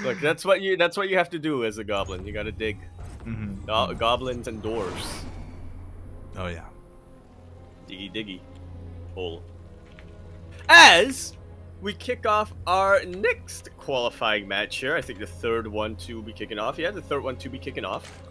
Look, that's what you have to do as a goblin. You gotta dig goblins and doors. Oh yeah. Diggy diggy hole. As we kick off our next qualifying match here, I think the third one to be kicking off. Yeah, the third one to be kicking off.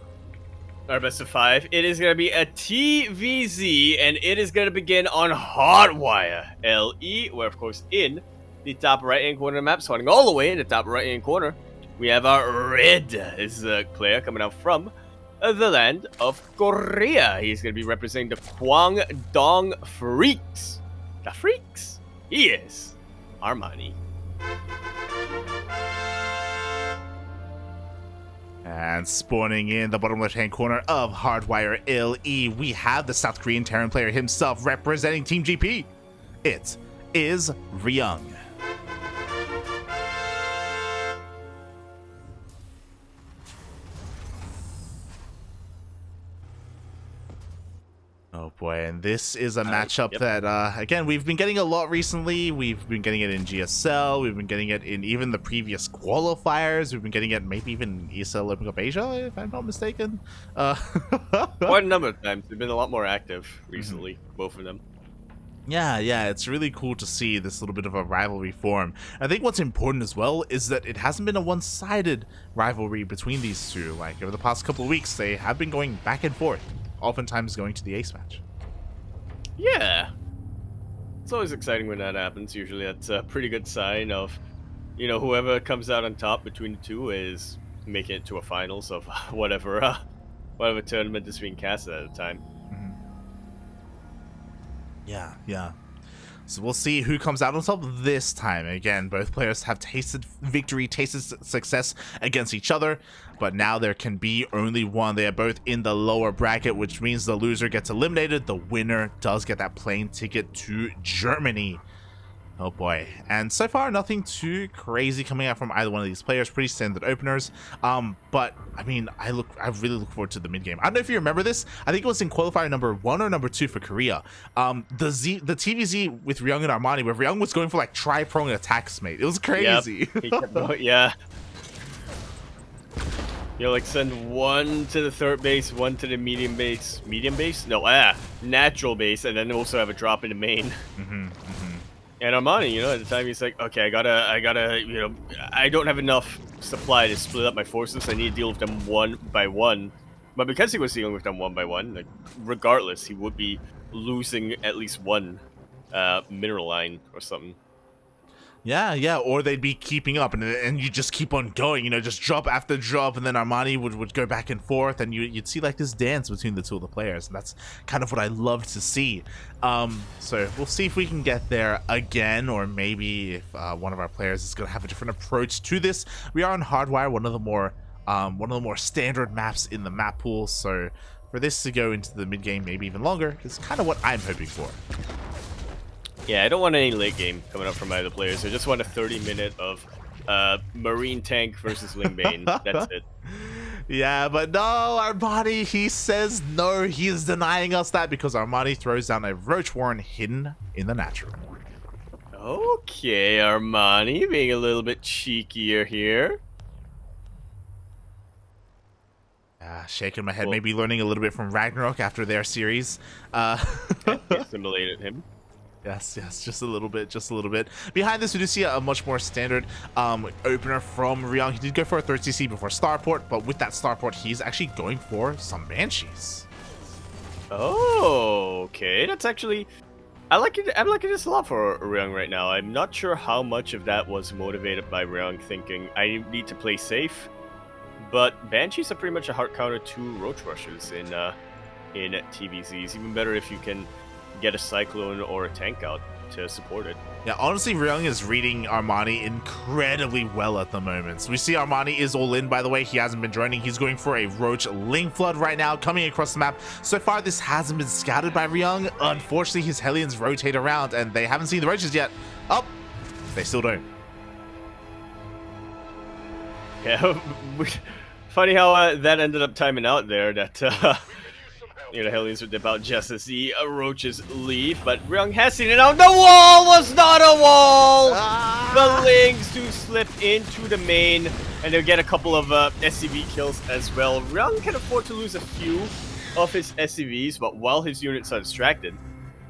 Our best of 5. It is going to be a TvZ, and it is going to begin on Hardwire LE, where, of course, in the top right-hand corner of the map, starting all the way in the top right-hand corner, we have our red player coming out from the land of Korea. He's going to be representing the Kwangdong Freaks. The Freaks? He is Armani. And spawning in the bottom left-hand corner of Hardwire LE, we have the South Korean Terran player himself representing Team GP. It is Ryung. Oh boy, and this is a matchup that, again, we've been getting a lot recently. We've been getting it in GSL, we've been getting it in even the previous qualifiers, we've been getting it maybe even ESL Open Cup Asia, if I'm not mistaken. Quite a number of times. They've been a lot more active recently, both of them. Yeah, it's really cool to see this little bit of a rivalry form. I think what's important as well is that it hasn't been a one-sided rivalry between these two. Like, over the past couple of weeks, they have been going back and forth, oftentimes going to the ace match. Yeah. It's always exciting when that happens. Usually that's a pretty good sign of, you know, whoever comes out on top between the two is making it to a finals of whatever tournament is being casted at the time. Yeah. So we'll see who comes out on top this time. Again, both players have tasted victory, tasted success against each other, but now there can be only one. They are both in the lower bracket, which means the loser gets eliminated. The winner does get that plane ticket to Germany. Oh boy. And so far, nothing too crazy coming out from either one of these players. Pretty standard openers. But I mean, I really look forward to the mid game. I don't know if you remember this. I think it was in qualifier number 1 or number 2 for Korea. The TvZ with Ryung and Armani, where Ryung was going for like tri-prong attacks, mate. It was crazy. Yep. He kept going, yeah. You know, like send one to the third base, one to the medium base. Medium base? No, natural base, and then also have a drop in the main. And Armani, you know, at the time he's like, okay, I gotta, you know, I don't have enough supply to split up my forces. I need to deal with them one by one. But because he was dealing with them one by one, like, regardless, he would be losing at least one mineral line or something. Yeah, or they'd be keeping up, and you just keep on going, you know, just drop after drop, and then Armani would go back and forth, and you'd see like this dance between the two of the players, and that's kind of what I love to see. So we'll see if we can get there again, or maybe if one of our players is going to have a different approach to this. We are on Hardwire, one of the more standard maps in the map pool, so for this to go into the mid game, maybe even longer, is kind of what I'm hoping for. Yeah, I don't want any late game coming up from either players. I just want a 30-minute of Marine Tank versus Lingbane. That's it. Yeah, but no, Armani, he says no. He is denying us that because Armani throws down a Roach Warren hidden in the natural. Okay, Armani, being a little bit cheekier here. Shaking my head, maybe learning a little bit from Ragnarok after their series. Assimilated him. Yes, just a little bit. Behind this, we do see a much more standard opener from Ryung. He did go for a third CC before Starport, but with that Starport, he's actually going for some Banshees. Oh, okay. That's actually... I'm liking this a lot for Ryung right now. I'm not sure how much of that was motivated by Ryung thinking, I need to play safe, but Banshees are pretty much a hard counter to Roach Rushers in TvZs. Even better if you can get a Cyclone or a tank out to support it. Yeah, honestly, Ryung is reading Armani incredibly well at the moment. So we see Armani is all in, by the way. He hasn't been joining. He's going for a Roach Link Flood right now, coming across the map. So far, this hasn't been scouted by Ryung. Unfortunately, his Hellions rotate around, and they haven't seen the Roaches yet. Oh, they still don't. Yeah, funny how that ended up timing out there. That You know, Hellions would dip out just as the Roaches leave, but Ryung has seen it out. The wall was not a wall! The Lings do slip into the main, and they'll get a couple of SCV kills as well. Ryung can afford to lose a few of his SCVs, but while his units are distracted,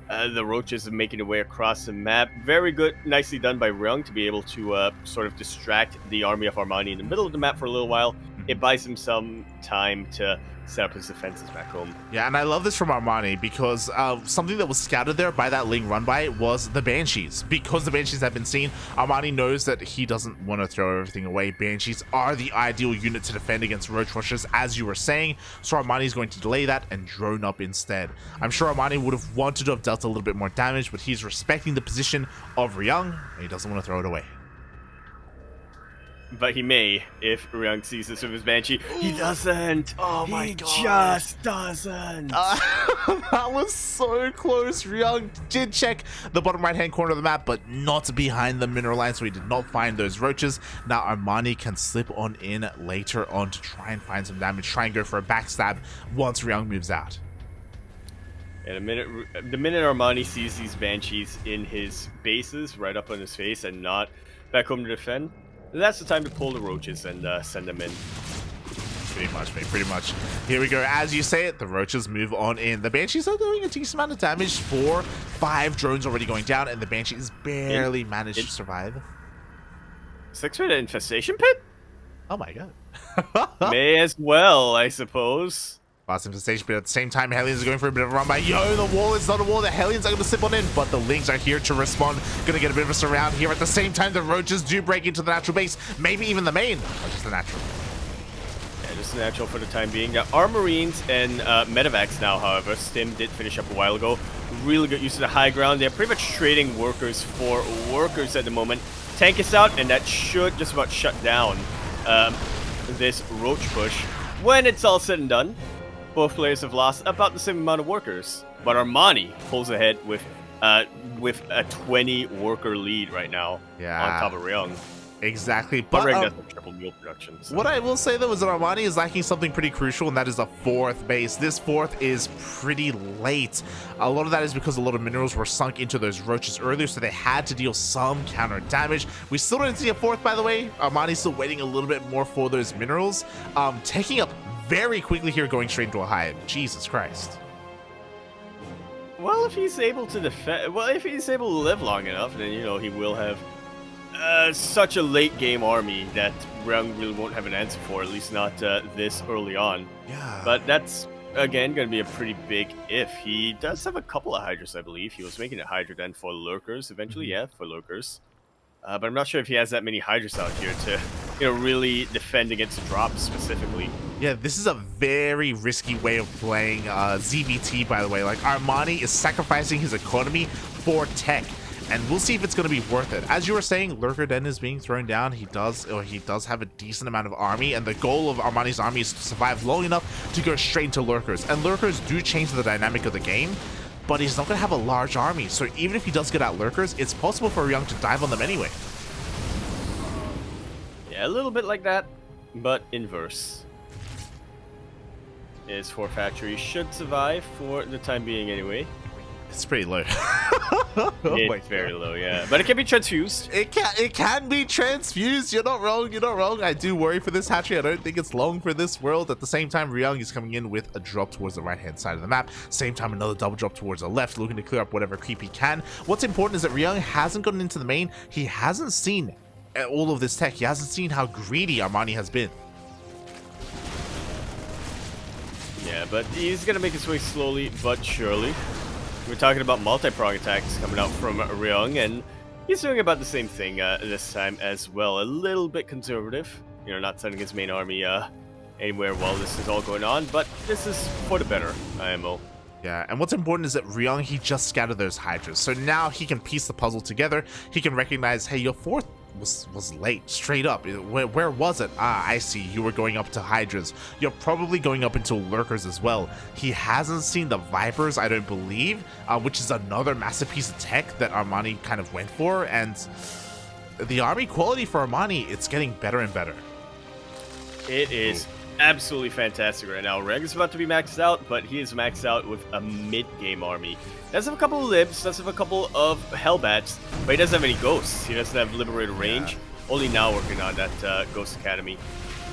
the Roaches are making their way across the map. Very good, nicely done by Ryung to be able to sort of distract the army of Armani in the middle of the map for a little while. It buys him some time to set up his defenses back home. Yeah, and I love this from Armani because something that was scouted there by that Ling run by was the Banshees. Because the Banshees have been seen, Armani knows that he doesn't want to throw everything away. Banshees are the ideal unit to defend against Roach Rushers, as you were saying, so Armani is going to delay that and drone up instead. I'm sure Armani would have wanted to have dealt a little bit more damage, but he's respecting the position of Ryung, and he doesn't want to throw it away. But he may, if Ryung sees this with his Banshee. He doesn't! Oh my God. God. He just doesn't! That was so close. Ryung did check the bottom right-hand corner of the map, but not behind the mineral line, so he did not find those roaches. Now Armani can slip on in later on to try and find some damage, try and go for a backstab once Ryung moves out. And the minute Armani sees these Banshees in his bases, right up on his face, and not back home to defend, that's the time to pull the Roaches and send them in. Pretty much, mate, pretty much. Here we go. As you say it, the Roaches move on in. The Banshees are doing a decent amount of damage. 5 drones already going down, and the Banshees barely managed to survive. 6-minute infestation pit? Oh my God. May as well, I suppose. Fast infestation, but at the same time, Hellions are going for a bit of a run by. Yo, the wall is not a wall. The Hellions are going to slip on in, but the Lings are here to respond. Going to get a bit of a surround here. At the same time, the Roaches do break into the natural base. Maybe even the main, or just the natural. Yeah, just the natural for the time being. Now, our Marines and Medivacs now, however, Stim did finish up a while ago. Really good use of the high ground. They're pretty much trading workers for workers at the moment. Tank is out, and that should just about shut down this Roach push. When it's all said and done, both players have lost about the same amount of workers, but Armani pulls ahead with a 20 worker lead right now on top of Ryung. Exactly, but Ryung doesn't have triple meal production. So. What I will say though is that Armani is lacking something pretty crucial, and that is a 4th base. This 4th is pretty late. A lot of that is because a lot of minerals were sunk into those Roaches earlier, so they had to deal some counter damage. We still don't see a 4th, by the way. Armani's still waiting a little bit more for those minerals. Taking up very quickly here, going straight into a hive. Jesus Christ. Well, if he's able to defend, well, if he's able to live long enough, then, you know, he will have such a late game army that Ryung really won't have an answer for, at least not this early on. Yeah. But that's, again, going to be a pretty big if. He does have a couple of Hydras, I believe. He was making a Hydra then for Lurkers eventually, yeah, for Lurkers. But I'm not sure if he has that many Hydras out here to, you know, really defend against drops specifically. Yeah, this is a very risky way of playing ZVT, by the way. Like, Armani is sacrificing his economy for tech, and we'll see if it's going to be worth it. As you were saying, Lurker Den is being thrown down. He does have a decent amount of army, and the goal of Armani's army is to survive long enough to go straight into Lurkers. And Lurkers do change the dynamic of the game, but he's not going to have a large army, so even if he does get out Lurkers, it's possible for Ryung to dive on them anyway. Yeah, a little bit like that, but inverse. His 4 factories should survive for the time being anyway. It's pretty low. It's very low, yeah. But it can be transfused. It can be transfused. You're not wrong. You're not wrong. I do worry for this hatchery. I don't think it's long for this world. At the same time, Ryung is coming in with a drop towards the right-hand side of the map. Same time, another double drop towards the left, looking to clear up whatever creep he can. What's important is that Ryung hasn't gotten into the main. He hasn't seen all of this tech. He hasn't seen how greedy Armani has been. Yeah, but he's going to make his way slowly but surely. We're talking about multi-prong attacks coming out from Ryung, and he's doing about the same thing this time as well. A little bit conservative, you know, not sending his main army anywhere while this is all going on, but this is for the better, IMO. Yeah, and what's important is that Ryung, he just scattered those Hydras, so now he can piece the puzzle together. He can recognize, hey, your 4th was late, straight up. Where was it? Ah, I see. You were going up to Hydras. You're probably going up into Lurkers as well. He hasn't seen the Vipers, I don't believe, which is another massive piece of tech that Armani kind of went for, and the army quality for Armani, it's getting better and better. It is absolutely fantastic right now. Ryung is about to be maxed out, but he is maxed out with a mid-game army. Does have a couple of libs, does have a couple of hellbats, but he doesn't have any ghosts. He doesn't have liberator range. Yeah. Only now working on that Ghost Academy.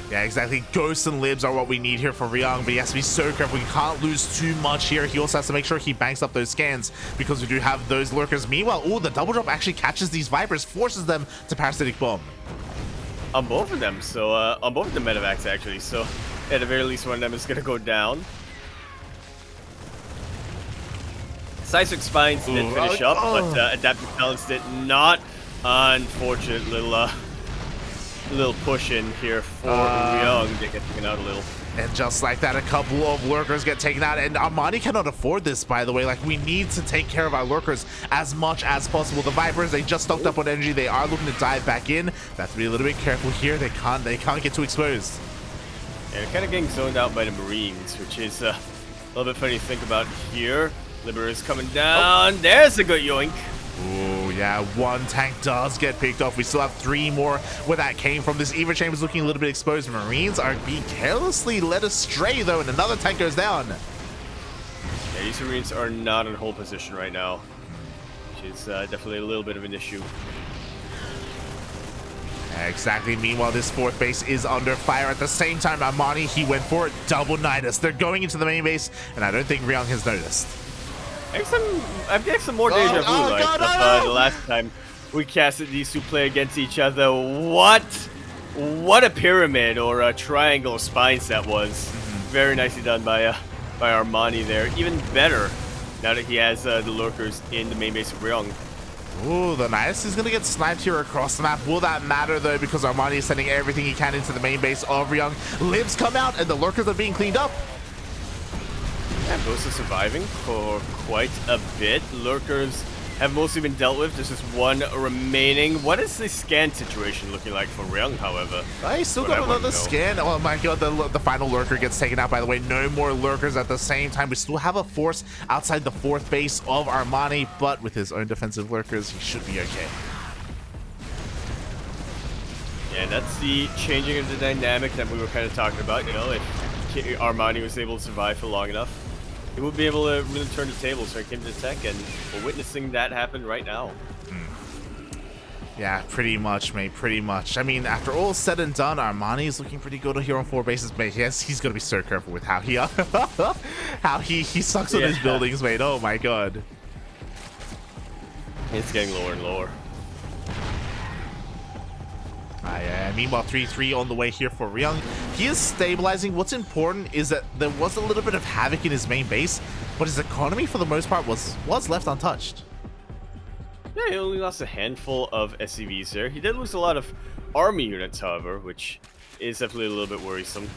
Yeah, exactly. Ghosts and libs are what we need here for Ryung, but he has to be so careful. We can't lose too much here. He also has to make sure he banks up those scans because we do have those lurkers. Meanwhile, the double drop actually catches these Vipers, forces them to Parasitic Bomb. On both of them, so on both of the medevacs actually. So at the very least, one of them is gonna go down. Seismic Spines did finish up, but Adaptive Talents did not. Unfortunate little push in here for Ryung. They get taken out a little. And just like that, a couple of lurkers get taken out, and Armani cannot afford this, by the way. Like, we need to take care of our lurkers as much as possible. The Vipers, they just stocked up on energy. They are looking to dive back in. They have to be a little bit careful here. They can't get too exposed. Yeah, they're kind of getting zoned out by the Marines, which is a little bit funny to think about here. Liberator is coming down. There's a good yoink. Oh, yeah, one tank does get picked off. We still have 3 more where that came from. This Eva Chamber is looking a little bit exposed. Marines are being carelessly led astray, though, and another tank goes down. Yeah, these Marines are not in hold position right now, which is definitely a little bit of an issue. Exactly. Meanwhile, this 4th base is under fire. At the same time, Armani, he went for it. Double Nidus. They're going into the main base, and I don't think Ryung has noticed. I'm getting some more deja vu the last time we casted these two play against each other. What a pyramid or a triangle spines that was. Very nicely done by Armani there. Even better now that he has the lurkers in the main base of Ryung. Ooh, the Nidus is going to get sniped here across the map. Will that matter, though, because Armani is sending everything he can into the main base of Ryung. Libs come out, and the lurkers are being cleaned up. Yeah, Ghost is surviving for quite a bit. Lurkers have mostly been dealt with. There's just one remaining. What is the scan situation looking like for Ryung, however? I still got another scan. Oh my god, the final lurker gets taken out, by the way. No more lurkers at the same time. We still have a force outside the 4th base of Armani, but with his own defensive lurkers, he should be okay. Yeah, that's the changing of the dynamic that we were kind of talking about. You know, if Armani was able to survive for long enough, he would be able to really turn the tables when it came to tech, and we're witnessing that happen right now. Yeah, pretty much, mate, pretty much. I mean, after all said and done, Armani is looking pretty good here on 4 bases, mate. Yes, he's going to be so careful with how he he sucks on his buildings, mate. Oh my god. It's getting lower and lower. Meanwhile, 3-3 on the way here for Ryung. He is stabilizing. What's important is that there was a little bit of havoc in his main base, but his economy, for the most part, was left untouched. Yeah, he only lost a handful of SCVs there. He did lose a lot of army units, however, which is definitely a little bit worrisome.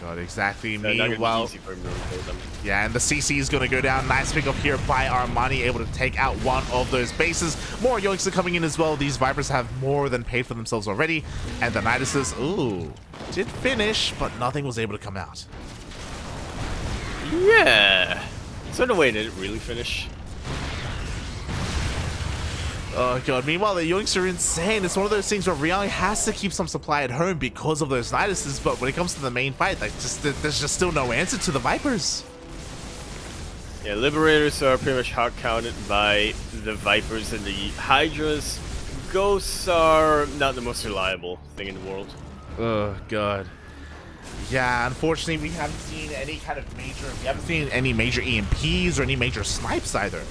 God, exactly. Not gonna be Meanwhile, easy for him to repair them. yeah, and the CC is going to go down. Nice pick up here by Armani, able to take out one of those bases. More yoinks are coming in as well. These Vipers have more than paid for themselves already. And the Niduses, ooh, did finish, but nothing was able to come out. Yeah. So in a way, did it really finish? Oh god, meanwhile the yoinks are insane. It's one of those things where Ryung has to keep some supply at home because of those Niduses, but when it comes to the main fight, like, there's just still no answer to the Vipers. Yeah, Liberators are pretty much hard counted by the Vipers and the Hydras. Ghosts are not the most reliable thing in the world. Oh god. Yeah, unfortunately we haven't seen any kind of major, any major EMPs or any major snipes either.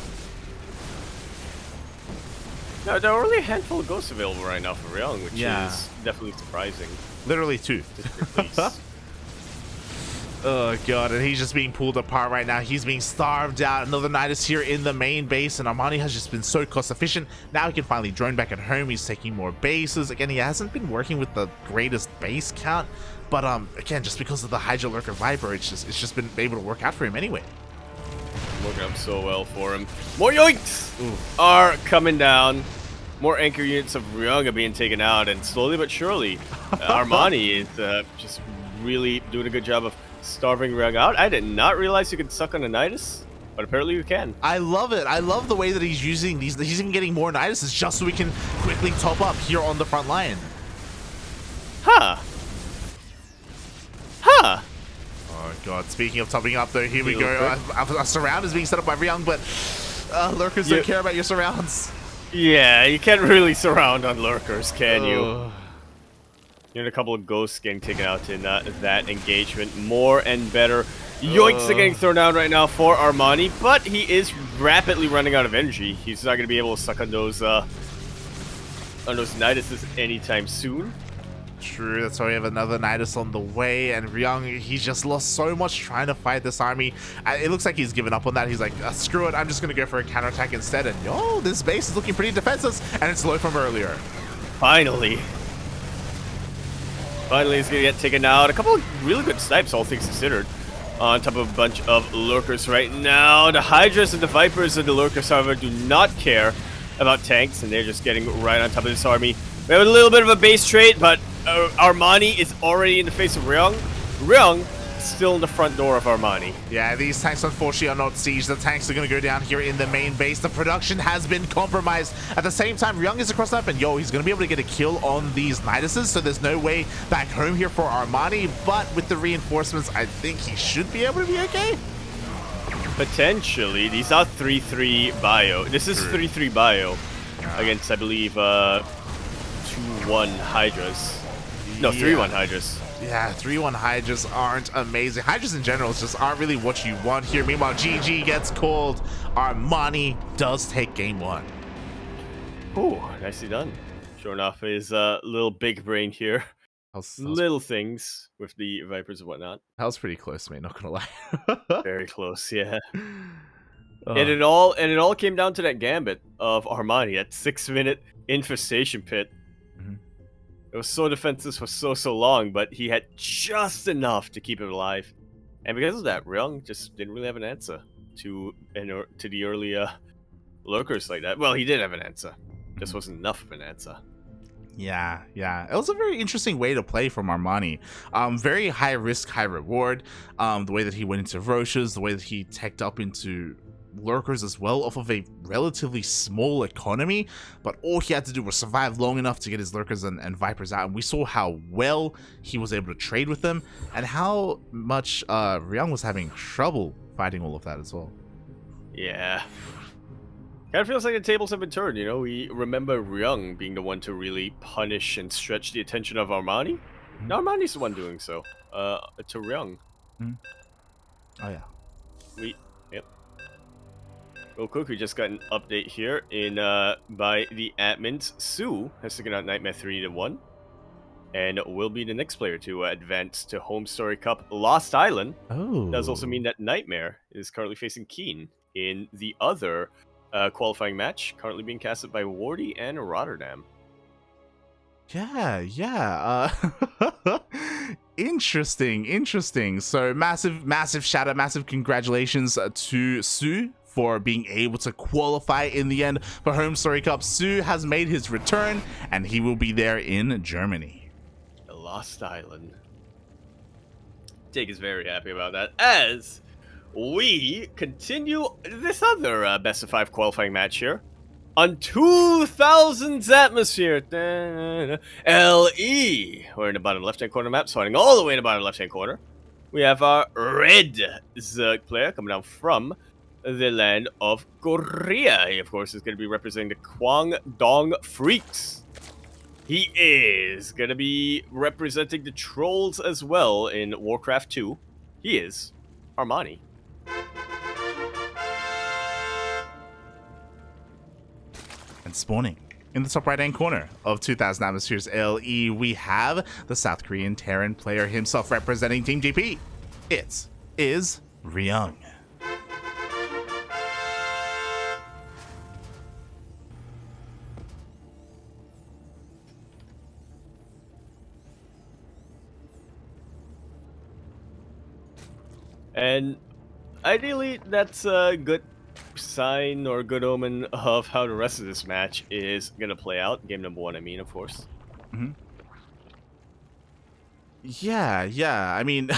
No, there are only a handful of ghosts available right now for Ryung, which is definitely surprising. Literally 2. Oh god, and he's just being pulled apart right now. He's being starved out. Another Nidus here in the main base, and Armani has just been so cost efficient. Now he can finally drone back at home. He's taking more bases. Again, he hasn't been working with the greatest base count, but again, just because of the Hydra Lurker Viper, it's just been able to work out for him anyway. Working up so well for him. More yoinks are coming down. More anchor units of Ryung are being taken out, and slowly but surely, Armani is just really doing a good job of starving Ryung out. I did not realize you could suck on a Nidus, but apparently you can. I love it. I love the way that he's using these. He's even getting more Niduses just so we can quickly top up here on the front line. Huh. god. Speaking of topping up, though, here we Real go. quick. A surround is being set up by Ryung, but lurkers don't care about your surrounds. Yeah, you can't really surround on lurkers, can you? Ugh. You had a couple of ghosts getting taken out in that engagement. More and better. Yoinks are getting thrown out right now for Armani, but he is rapidly running out of energy. He's not going to be able to suck on those Niduses anytime soon. True, that's why we have another Nidus on the way, and Ryung, he's just lost so much trying to fight this army. It looks like he's given up on that. He's like, screw it, I'm just going to go for a counterattack instead, and yo, this base is looking pretty defenseless, and it's low from earlier. Finally, he's going to get taken out. A couple of really good snipes, all things considered, on top of a bunch of lurkers right now. The Hydras and the Vipers and the lurkers, however, do not care about tanks, and they're just getting right on top of this army. We have a little bit of a base trade, but Armani is already in the face of Ryung. Ryung is still in the front door of Armani. Yeah, these tanks unfortunately are not siege. The tanks are going to go down here in the main base. The production has been compromised. At the same time, Ryung is across the map, and yo, he's going to be able to get a kill on these Niduses, so there's no way back home here for Armani, but with the reinforcements, I think he should be able to be okay. Potentially. These are 3-3 bio. This is 3-3 bio against, I believe, 2-1 Hydras. No, 3-1 Hydras. Yeah, 3-1 Hydras aren't amazing. Hydras in general just aren't really what you want here. Meanwhile, GG gets called. Armani does take game 1. Ooh, nicely done. Showing off his little big brain here. Little things with the Vipers and whatnot. That was pretty close, mate, not gonna lie. Very close, yeah. And it all came down to that gambit of Armani, that 6-minute infestation pit. It was so defenseless for so long, but he had just enough to keep it alive. And because of that, Ryung just didn't really have an answer to the early lurkers like that. Well, he did have an answer. Just wasn't enough of an answer. Yeah. It was a very interesting way to play from Armani. Very high risk, high reward. The way that he went into Roches, the way that he teched up into lurkers as well off of a relatively small economy, but all he had to do was survive long enough to get his lurkers and Vipers out, and we saw how well he was able to trade with them and how much Ryung was having trouble fighting all of that as well. Yeah. Kind of feels like the tables have been turned, you know? We remember Ryung being the one to really punish and stretch the attention of Armani. Now Armani's the one doing so. To Ryung. Oh yeah. Yep. Real quick, we just got an update here by the admins. Sue has taken out Nightmare 3-1. And will be the next player to advance to HomeStory Cup Lost Island. Oh. Does also mean that Nightmare is currently facing Keen in the other qualifying match, currently being casted by Wardy and Rotterdam. Yeah. Interesting. So massive shout out, massive congratulations to Sue for being able to qualify in the end for HomeStory Cup. Sue has made his return, and he will be there in Germany. The Lost Island. Jake is very happy about that, as we continue this other best of 5 qualifying match here on 2000's atmosphere. LE. We're in the bottom left-hand corner map, starting all the way in the bottom left-hand corner. We have our red Zerg player coming down from the land of Korea. He, of course, is going to be representing the Kwangdong Freaks. He is going to be representing the Trolls as well in Warcraft 2. He is Armani. And spawning in the top right hand corner of 2000 Atmospheres LE, we have the South Korean Terran player himself representing Team GP. It is Ryung. And ideally, that's a good sign or good omen of how the rest of this match is going to play out. Game number 1, I mean, of course. Yeah. I mean,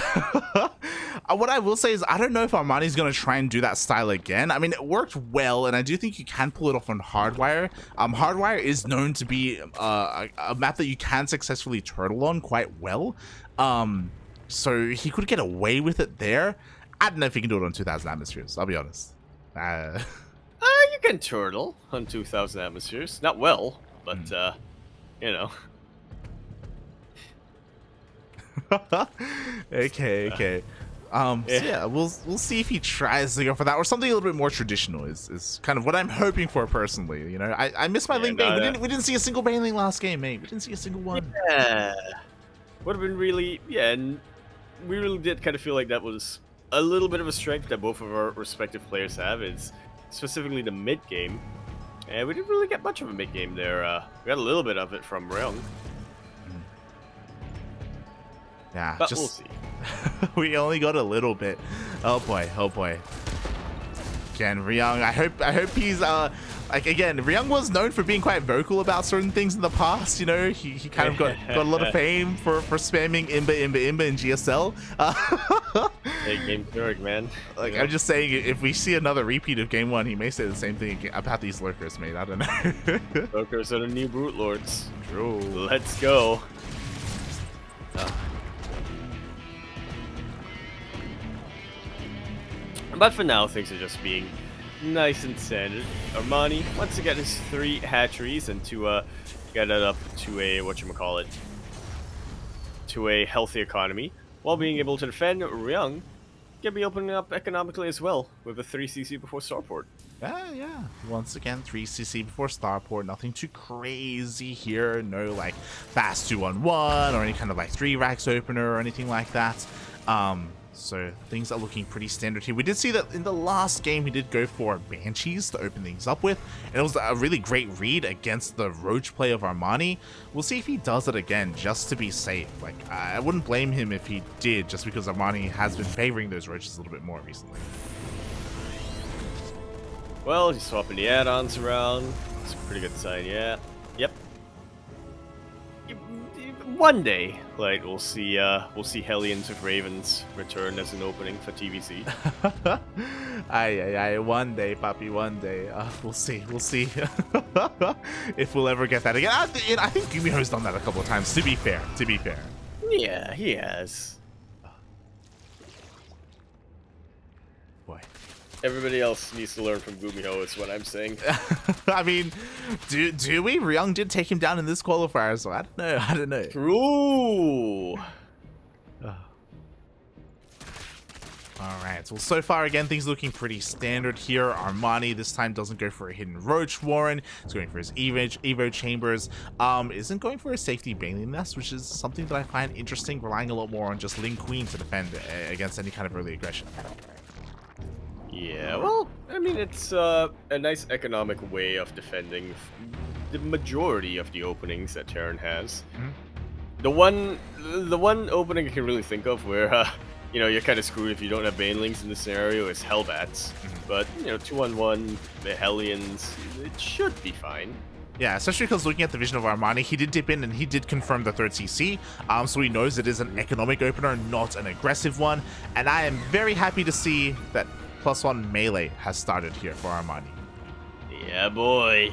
what I will say is I don't know if Armani's going to try and do that style again. I mean, it worked well, and I do think you can pull it off on Hardwire. Hardwire is known to be a map that you can successfully turtle on quite well. so he could get away with it there. I don't know if he can do it on 2,000 atmospheres, I'll be honest. You can turtle on 2,000 atmospheres. Not well, but, you know. Okay. So yeah, we'll see if he tries to go for that, or something a little bit more traditional is kind of what I'm hoping for personally. You know, I miss my Ling Bane. We didn't see a single Baneling last game, mate. We didn't see a single one. Yeah. Would have been really, and we really did kind of feel like that was a little bit of a strength that both of our respective players have, is specifically the mid game. And we didn't really get much of a mid game there. We got a little bit of it from Ryung. Yeah, but we'll see. We only got a little bit. Oh boy. Again, Ryung, I hope he's like, again, Ryung was known for being quite vocal about certain things in the past. You know, he kind of got a lot of fame for spamming Imba in GSL. Hey, Game Zurich, man. Like, I'm just saying, if we see another repeat of Game 1, he may say the same thing about these lurkers, mate. I don't know. Lurkers are the new Brute Lords. True. Let's go. But for now, things are just being nice and standard. Armani wants to get his 3 hatcheries and to get it up to a, whatchamacallit, to a healthy economy, while being able to defend. Ryung can be opening up economically as well, with a 3cc before starport. Yeah. Once again, 3cc before starport. Nothing too crazy here. No, like, fast 2-on-1 or any kind of, like, 3 racks opener or anything like that. So things are looking pretty standard here. We did see that in the last game he did go for Banshees to open things up with, and it was a really great read against the Roach play of Armani. We'll see if he does it again just to be safe. Like, I wouldn't blame him if he did, just because Armani has been favoring those Roaches a little bit more recently. Well, he's swapping the add-ons around. It's a pretty good sign, yeah. Yep. One day, like, we'll see Hellions with Ravens return as an opening for TvZ. Aye, one day, papi, one day. We'll see if we'll ever get that again. I think Gumiho's done that a couple of times, to be fair. Yeah, he has. Boy. Everybody else needs to learn from Gumiho, is what I'm saying. I mean, do we? Ryung did take him down in this qualifier, so I don't know. True. Alright, so far, again, things looking pretty standard here. Armani this time doesn't go for a hidden Roach Warren. He's going for his Evo Chambers. Isn't going for a safety Baneling Nest, which is something that I find interesting, relying a lot more on just Ling Queen to defend against any kind of early aggression. Yeah, well, I mean, it's a nice economic way of defending the majority of the openings that Terran has. The one opening I can really think of where, you know, you're kind of screwed if you don't have Banelings in the scenario is Hellbats. But, you know, 2-on-1, the Hellions, it should be fine. Yeah, especially because looking at the vision of Armani, he did dip in and he did confirm the 3rd CC, so he knows it is an economic opener, not an aggressive one. And I am very happy to see that +1 melee has started here for Armani. Yeah, boy.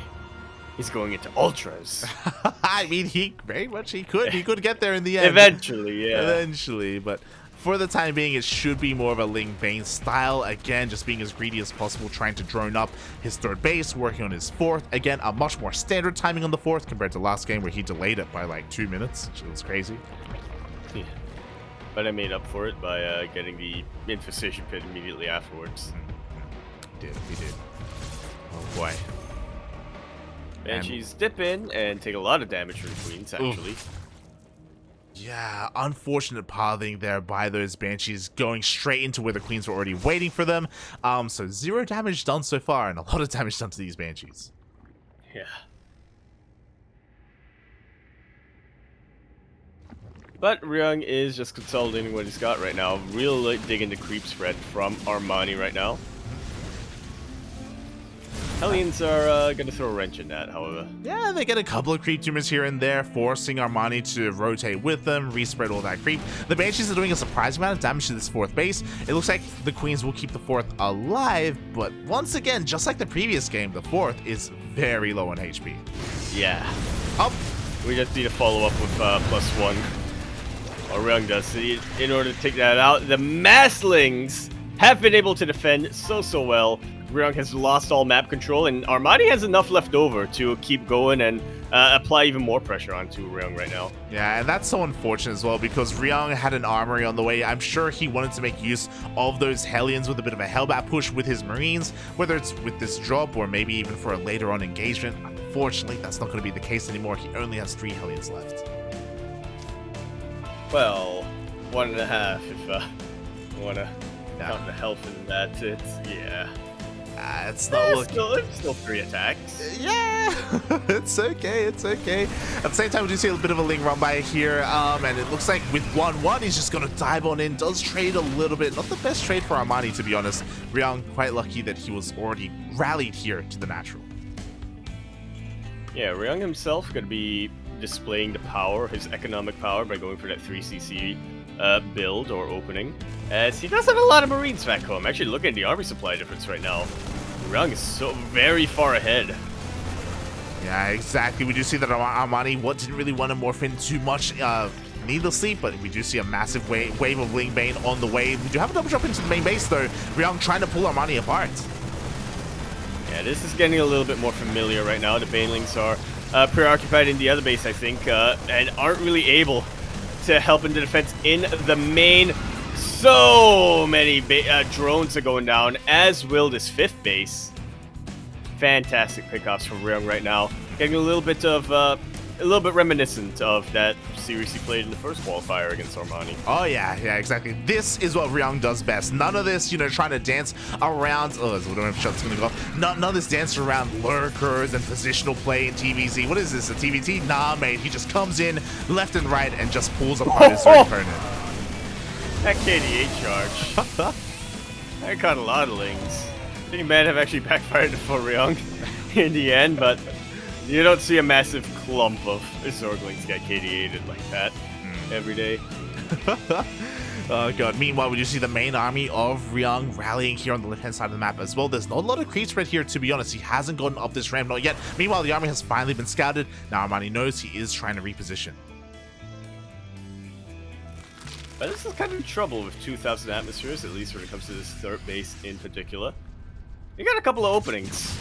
He's going into ultras. I mean, he could get there in the end. Eventually, yeah. Eventually, but for the time being, it should be more of a Ling Bane style. Again, just being as greedy as possible, trying to drone up his 3rd base, working on his 4th. Again, a much more standard timing on the 4th compared to last game where he delayed it by like 2 minutes, which was crazy. Yeah. But I made up for it by getting the Infestation Pit immediately afterwards. He did. Oh boy. Banshees dip in and take a lot of damage from Queens, actually. Oof. Yeah, unfortunate pathing there by those Banshees, going straight into where the Queens were already waiting for them. So 0 damage done so far, and a lot of damage done to these Banshees. Yeah. But Ryung is just consolidating what he's got right now. Real like, digging the creep spread from Armani right now. Hellions are going to throw a wrench in that, however. Yeah, they get a couple of creep tumors here and there, forcing Armani to rotate with them, respread all that creep. The Banshees are doing a surprising amount of damage to this 4th base. It looks like the Queens will keep the 4th alive, but once again, just like the previous game, the 4th is very low on HP. Yeah. Up. We just need to follow up with +1. Or Ryung does, in order to take that out. The Masslings have been able to defend so well. Ryung has lost all map control, and Armani has enough left over to keep going and apply even more pressure onto Ryung right now. Yeah, and that's so unfortunate as well, because Ryung had an armory on the way. I'm sure he wanted to make use of those Hellions with a bit of a Hellbat push with his Marines, whether it's with this drop or maybe even for a later on engagement. Unfortunately, that's not going to be the case anymore. He only has 3 Hellions left. Well, 1.5 if you want to count the health in that. It's not looking. It's still 3 attacks. Yeah, it's okay. At the same time, we do see a bit of a Ling run by here, and it looks like with 1-1, he's just going to dive on in. Does trade a little bit. Not the best trade for Armani, to be honest. Ryung quite lucky that he was already rallied here to the natural. Yeah, Ryung himself going to be displaying the power, his economic power, by going for that 3cc build or opening, as he does have a lot of Marines back home. Actually, looking at the army supply difference right now, Ryung is so very far ahead. Yeah, exactly. We do see that Armani didn't really want to morph in too much needlessly, but we do see a massive wave of Ling Bane on the way. We do have a double jump into the main base, though. Ryung trying to pull Armani apart. Yeah, this is getting a little bit more familiar right now. The Banelings are preoccupied in the other base, I think, and aren't really able to help in the defense in the main. So many drones are going down, as will this 5th base. Fantastic pickoffs from Ryung right now. Getting a little bit reminiscent of that series he played in the first qualifier against Armani. Oh yeah, exactly. This is what Ryung does best. None of this, trying to dance around. Oh, there's a little shot's gonna go off. None of this dance around lurkers and positional play in TvZ. What is this? A TvT? Nah, mate. He just comes in left and right and just pulls apart his opponent. That KDA charge. I caught a lot of Lings. I think it might have actually backfired for Ryung in the end, but you don't see a massive clump of Zorglings get KDA'd like that every day. Oh god. Meanwhile, we do see the main army of Ryung rallying here on the left-hand side of the map as well. There's not a lot of creep spread here, to be honest. He hasn't gotten up this ramp, not yet. Meanwhile, the army has finally been scouted. Now Armani knows he is trying to reposition. But this is kind of trouble with 2,000 atmospheres, at least when it comes to this 3rd base in particular. You got a couple of openings.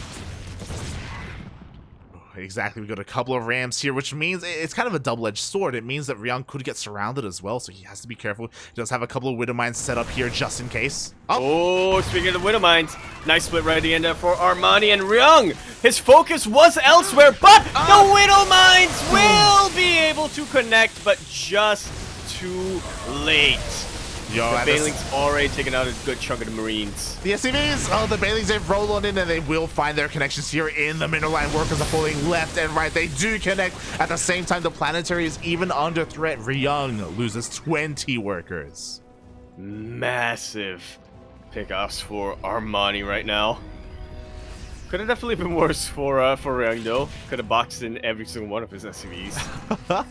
Exactly, we got a couple of rams here, which means it's kind of a double-edged sword. It means that Ryung could get surrounded as well, so he has to be careful. He does have a couple of Widow Mines set up here just in case. Oh, speaking of the Widow Mines, nice split right at the end there for Armani and Ryung. His focus was elsewhere, but the Widow Mines will be able to connect, but just too late. Yo, the Banelings already taken out a good chunk of the Marines. The SCVs, the Banelings, they've rolled on in and they will find their connections here in the middle line. Workers are pulling left and right. They do connect. At the same time, the Planetary is even under threat. Ryung loses 20 workers. Massive pickoffs for Armani right now. Could have definitely been worse for Ryung though. Could have boxed in every single one of his SCVs.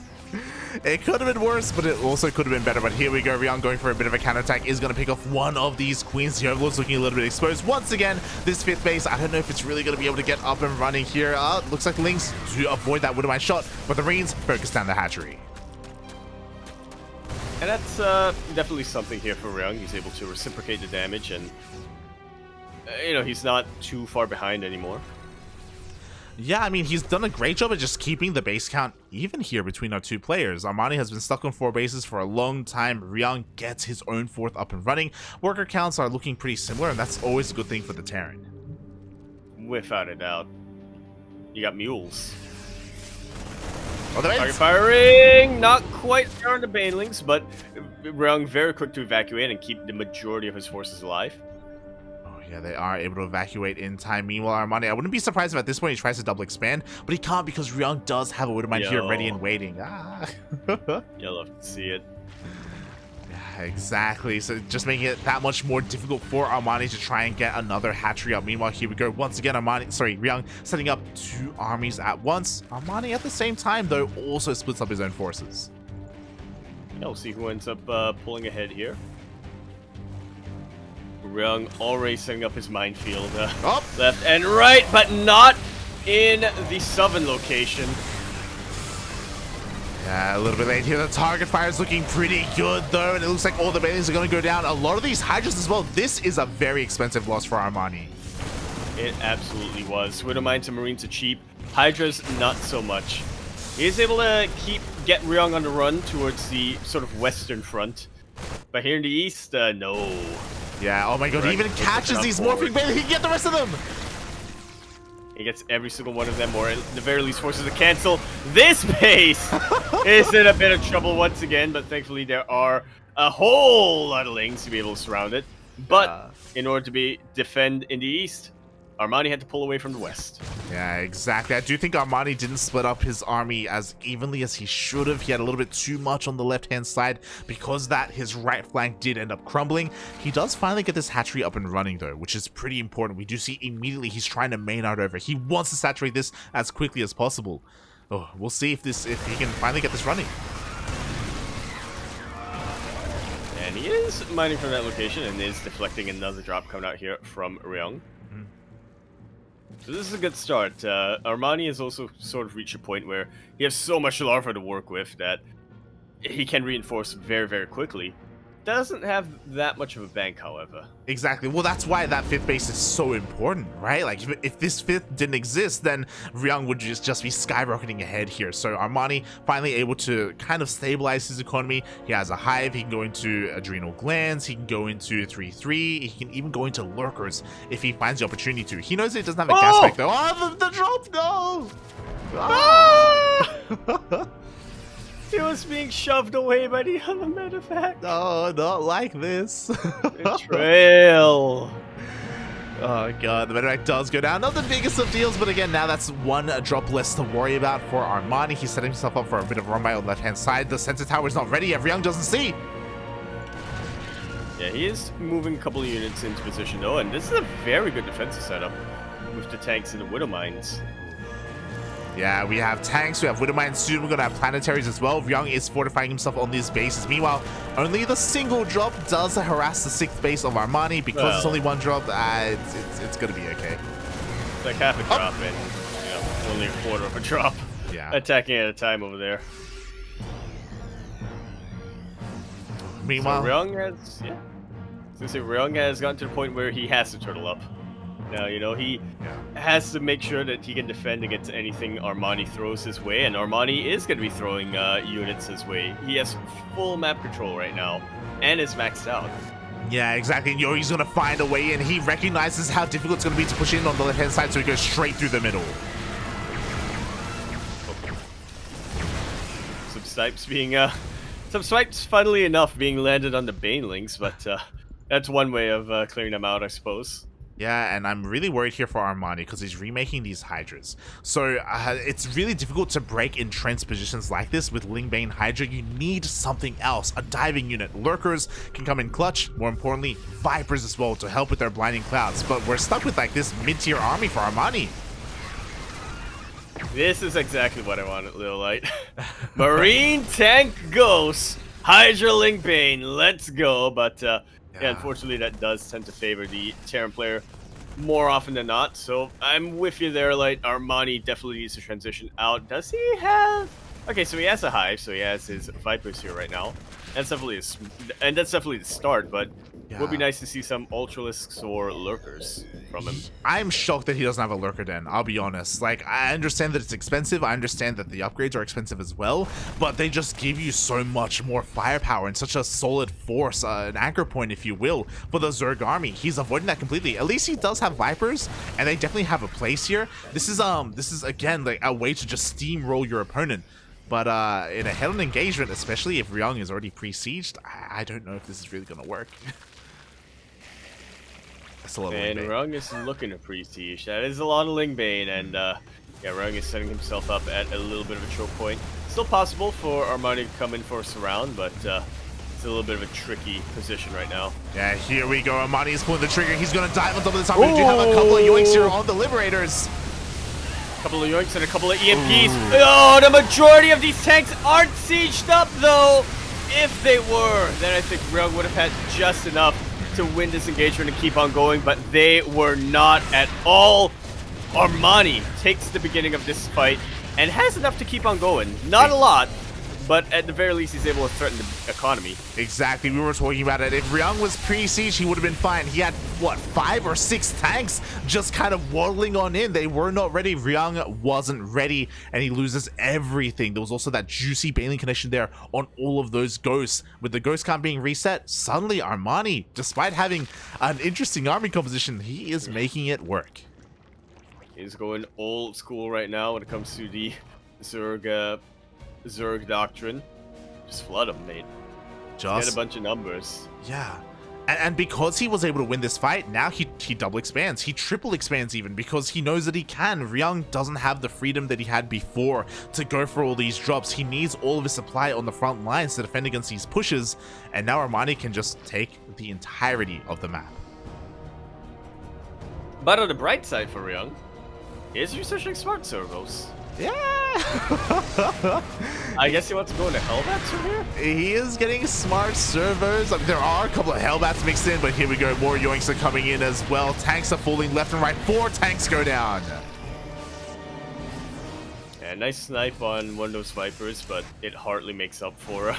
It could have been worse, but it also could have been better. But here we go. Ryung going for a bit of a counterattack is going to pick off one of these queens. The Overlord's looking a little bit exposed. Once again, this 5th base, I don't know if it's really going to be able to get up and running here. Looks like Lings to avoid that Widowmine shot, but the Marines focus down the hatchery. And that's definitely something here for Ryung. He's able to reciprocate the damage, and he's not too far behind anymore. Yeah, I mean, he's done a great job at just keeping the base count even here between our 2 players. Armani has been stuck on 4 bases for a long time. Ryung gets his own 4th up and running. Worker counts are looking pretty similar, and that's always a good thing for the Terran. Without a doubt. You got mules. Oh, target firing! Not quite there on the Banelings, but Ryung very quick to evacuate and keep the majority of his forces alive. Yeah, they are able to evacuate in time. Meanwhile, Armani, I wouldn't be surprised if at this point he tries to double expand, but he can't because Ryung does have a Widowmine here ready and waiting. You'll love to see it. Yeah, exactly. So just making it that much more difficult for Armani to try and get another hatchery up. Meanwhile, here we go. Once again, Ryung setting up 2 armies at once. Armani at the same time, though, also splits up his own forces. Yeah, we'll see who ends up pulling ahead here. Ryung already setting up his minefield left and right, but not in the southern location. Yeah, a little bit late here. The target fire is looking pretty good, though, and it looks like all the Banelings are going to go down. A lot of these Hydras as well. This is a very expensive loss for Armani. It absolutely was. Widow Mines and Marines are cheap. Hydras, not so much. He's able to get Ryung on the run towards the sort of western front. But here in the east, no. Yeah, oh my god, he even catches these morphing Banelings. He can get the rest of them. He gets every single one of them, or at the very least forces to cancel. This base is in a bit of trouble once again, but thankfully there are a whole lot of lings to be able to surround it. But in order to defend in the east, Armani had to pull away from the west. Yeah, exactly. I do think Armani didn't split up his army as evenly as he should have. He had a little bit too much on the left-hand side. Because that, his right flank did end up crumbling. He does finally get this hatchery up and running, though, which is pretty important. We do see immediately he's trying to main out over. He wants to saturate this as quickly as possible. Oh, we'll see if he can finally get this running. And he is mining from that location and is deflecting another drop coming out here from Ryung. So this is a good start. Armani has also sort of reached a point where he has so much larva to work with that he can reinforce very, very quickly. Doesn't have that much of a bank, however. Exactly. Well, that's why that fifth base is so important, right? Like, if this fifth didn't exist, then Ryung would just be skyrocketing ahead here. So Armani finally able to kind of stabilize his economy. He has a hive. He can go into adrenal glands. He can go into 3-3. He can even go into lurkers if he finds the opportunity to. He knows he doesn't have a gas pack, though. Oh, the drop, no! Ah! He was being shoved away by the other medevac. No, not like this. Betrayal. Oh god, the medevac does go down. Not the biggest of deals, but again, now that's one drop less to worry about for Armani. He's setting himself up for a bit of a run by on the left-hand side. The sensor tower is not ready. Ryung doesn't see. Yeah, he is moving a couple of units into position, though, and this is a very good defensive setup with the tanks and the Widow Mines. Yeah, we have tanks, we have Widow Mines soon, we're going to have planetaries as well. Ryung is fortifying himself on these bases. Meanwhile, only the single drop does harass the 6th base of Armani. Because it's only one drop, it's going to be okay. It's like half a drop and only a quarter of a drop. Yeah. Attacking at a time over there. Meanwhile, so Ryung has gotten to the point where he has to turtle up. Now, he has to make sure that he can defend against anything Armani throws his way, and Armani is going to be throwing units his way. He has full map control right now, and is maxed out. Yeah, exactly. And he's going to find a way in. He recognizes how difficult it's going to be to push in on the left-hand side, so he goes straight through the middle. Some snipes, funnily enough, being landed on the Banelings, but that's one way of clearing them out, I suppose. Yeah, and I'm really worried here for Armani because he's remaking these Hydras. So it's really difficult to break entrenched positions like this with Lingbane Hydra. You need something else. A diving unit. Lurkers can come in clutch. More importantly, Vipers as well to help with their blinding clouds. But we're stuck with like this mid-tier army for Armani. This is exactly what I wanted, Lil Light. Marine Tank Ghost, Hydra Lingbane, let's go. But yeah, unfortunately, that does tend to favor the Terran player more often than not. So I'm with you there, Light. Armani definitely needs to transition out. Does he have? Okay, so he has a hive, so he has his Vipers here right now. That's definitely the start. But it would be nice to see some Ultralisks or Lurkers from him. I'm shocked that he doesn't have a Lurker Den, I'll be honest. Like, I understand that it's expensive, I understand that the upgrades are expensive as well, but they just give you so much more firepower and such a solid force, an anchor point, if you will, for the Zerg army. He's avoiding that completely. At least he does have Vipers, and they definitely have a place here. This is again, like, a way to just steamroll your opponent. But in a head-on engagement, especially if Ryung is already pre-sieged, I don't know if this is really going to work. And Ryung is looking to pre-siege. That is a lot of Lingbane, and yeah, Ryung is setting himself up at a little bit of a choke point. Still possible for Armani to come in for a surround, but it's a little bit of a tricky position right now. Yeah, here we go. Armani is pulling the trigger. He's going to dive on top of the top. We do have a couple of yoinks here on the Liberators. A couple of yoinks and a couple of EMPs. Oh, the majority of these tanks aren't sieged up, though. If they were, then I think Ryung would have had just enough to win this engagement and keep on going, but they were not at all. Armani takes the beginning of this fight and has enough to keep on going. Not a lot, but at the very least, he's able to threaten the economy. Exactly, we were talking about it. If Ryung was pre-siege, he would have been fine. He had, what, 5 or 6 tanks just kind of waddling on in. They were not ready. Ryung wasn't ready, and he loses everything. There was also that juicy Baneling connection there on all of those ghosts. With the ghost count being reset, suddenly Armani, despite having an interesting army composition, he is making it work. He's going old school right now when it comes to the Zerg doctrine. Just flood him, mate. Just get a bunch of numbers. Yeah. And because he was able to win this fight, now he double expands. He triple expands even, because he knows that he can. Ryung doesn't have the freedom that he had before to go for all these drops. He needs all of his supply on the front lines to defend against these pushes. And now Armani can just take the entirety of the map. But on the bright side for Ryung, is researching smart servos. Yeah. I guess he wants to go into Hellbats from here? He is getting smart servers. I mean, there are a couple of Hellbats mixed in, but here we go. More Yoinks are coming in as well. Tanks are falling left and right. 4 tanks go down. Yeah, nice snipe on one of those Vipers, but it hardly makes up for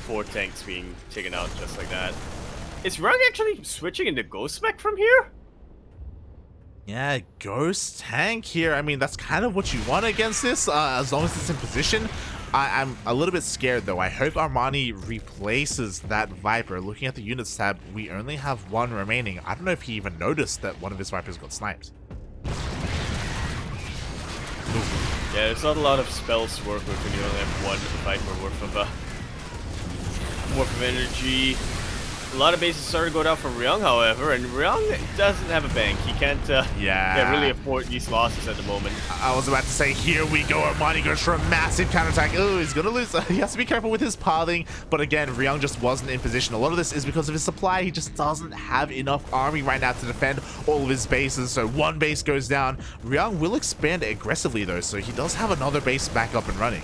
4 tanks being taken out just like that. Is Ryung actually switching into Ghost Mech from here? Yeah, Ghost Tank here. I mean, that's kind of what you want against this, as long as it's in position. I'm a little bit scared, though. I hope Armani replaces that Viper. Looking at the units tab, we only have 1 remaining. I don't know if he even noticed that one of his Vipers got sniped. Ooh. Yeah, there's not a lot of spells to work with when you only have 1 Viper worth of energy. A lot of bases started to go down for Ryung, however, and Ryung doesn't have a bank. He can't really afford these losses at the moment. I was about to say, here we go. Armani goes for a massive counterattack. Oh, he's going to lose. He has to be careful with his pathing. But again, Ryung just wasn't in position. A lot of this is because of his supply. He just doesn't have enough army right now to defend all of his bases. So 1 base goes down. Ryung will expand aggressively, though, so he does have another base back up and running.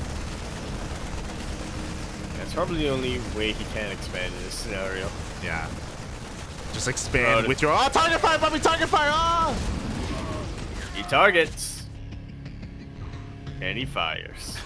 That's probably the only way he can expand in this scenario. Yeah. Just expand with your... Oh, target fire, Bobby! Target fire! Oh! He targets. And he fires.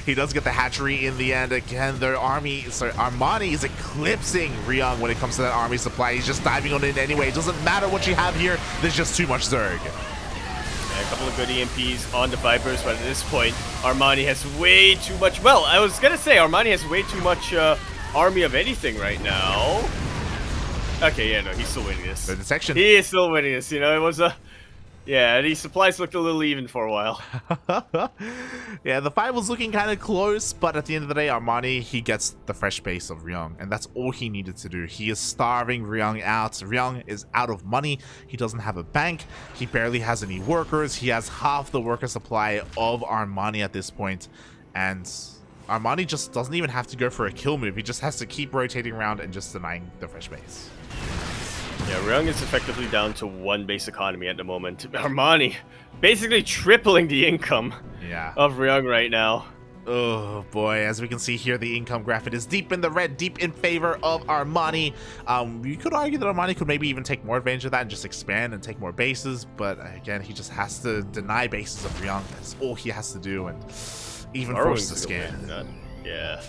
He does get the hatchery in the end. Again, their army... Sorry, Armani is eclipsing Ryung when it comes to that army supply. He's just diving on it anyway. It doesn't matter what you have here. There's just too much Zerg. Yeah, a couple of good EMPs on the Vipers, but at this point, Armani has way too much... Well, I was gonna say, Armani has way too much... army of anything right now. Okay, yeah, no, he's still winning this. The detection. He is still winning this, you know, it was a... Yeah, these supplies looked a little even for a while. Yeah, the fight was looking kind of close, but at the end of the day, Armani, he gets the fresh base of Ryung, and that's all he needed to do. He is starving Ryung out. Ryung is out of money. He doesn't have a bank. He barely has any workers. He has half the worker supply of Armani at this point, and... Armani just doesn't even have to go for a kill move. He just has to keep rotating around and just denying the fresh base. Yeah, Ryung is effectively down to 1 base economy at the moment. Armani basically tripling the income of Ryung right now. Oh boy, as we can see here, the income graph, it is deep in the red, deep in favor of Armani. You could argue that Armani could maybe even take more advantage of that and just expand and take more bases, but again, he just has to deny bases of Ryung. That's all he has to do, and even forced to scan. Yeah.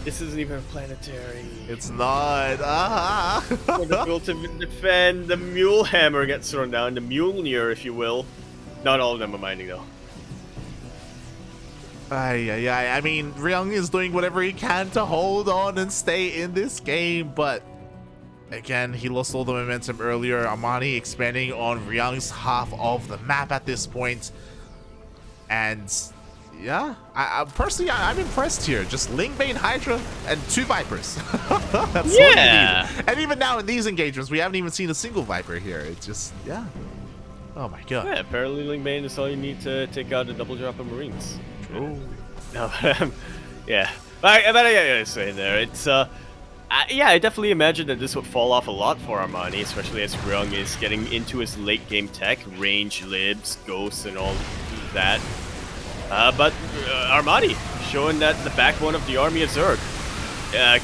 This isn't even a planetary. It's not. Wonderful to defend. The Mule Hammer gets thrown down. The Mjolnir, if you will. Not all of them are mining, though. I mean, Ryung is doing whatever he can to hold on and stay in this game, but again, he lost all the momentum earlier. Armani expanding on Ryung's half of the map at this point. And yeah, I personally, I'm impressed here. Just Lingbane, Hydra, and 2 Vipers. That's all you need. And even now in these engagements, we haven't even seen a single Viper here. It's just, yeah. Oh my god. Yeah, apparently Lingbane is all you need to take out a double drop of Marines. Oh. No, yeah. But I gotta say there, it's, yeah, I definitely imagine that this would fall off a lot for Armani, especially as Ryung is getting into his late game tech, range, libs, ghosts, and all that. But Armani showing that the backbone of the army of Zerg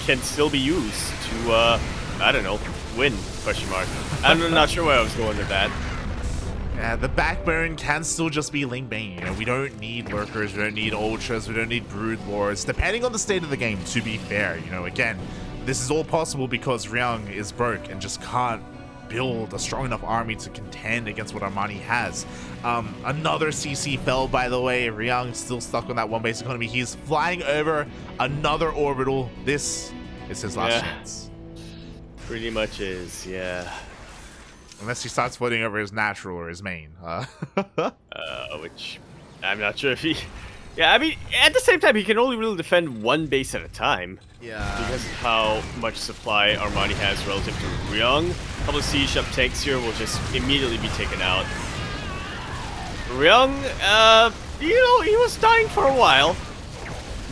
can still be used to, I don't know, win, question mark. I'm not sure where I was going with that. The backbone can still just be Ling Bane. You know, we don't need lurkers, we don't need ultras, we don't need brood lords. Depending on the state of the game, to be fair, you know, again, this is all possible because Ryung is broke and just can't build a strong enough army to contend against what Armani has. Another CC fell, by the way. Ryung still stuck on that one base economy. He's flying over another orbital. This is his last chance. Pretty much is, yeah. Unless he starts floating over his natural or his main. Which I'm not sure if he... Yeah, I mean, at the same time, he can only really defend one base at a time. Yeah. Because of how much supply Armani has relative to Ryung. A couple of siege up tanks here will just immediately be taken out. Ryung, you know, he was dying for a while,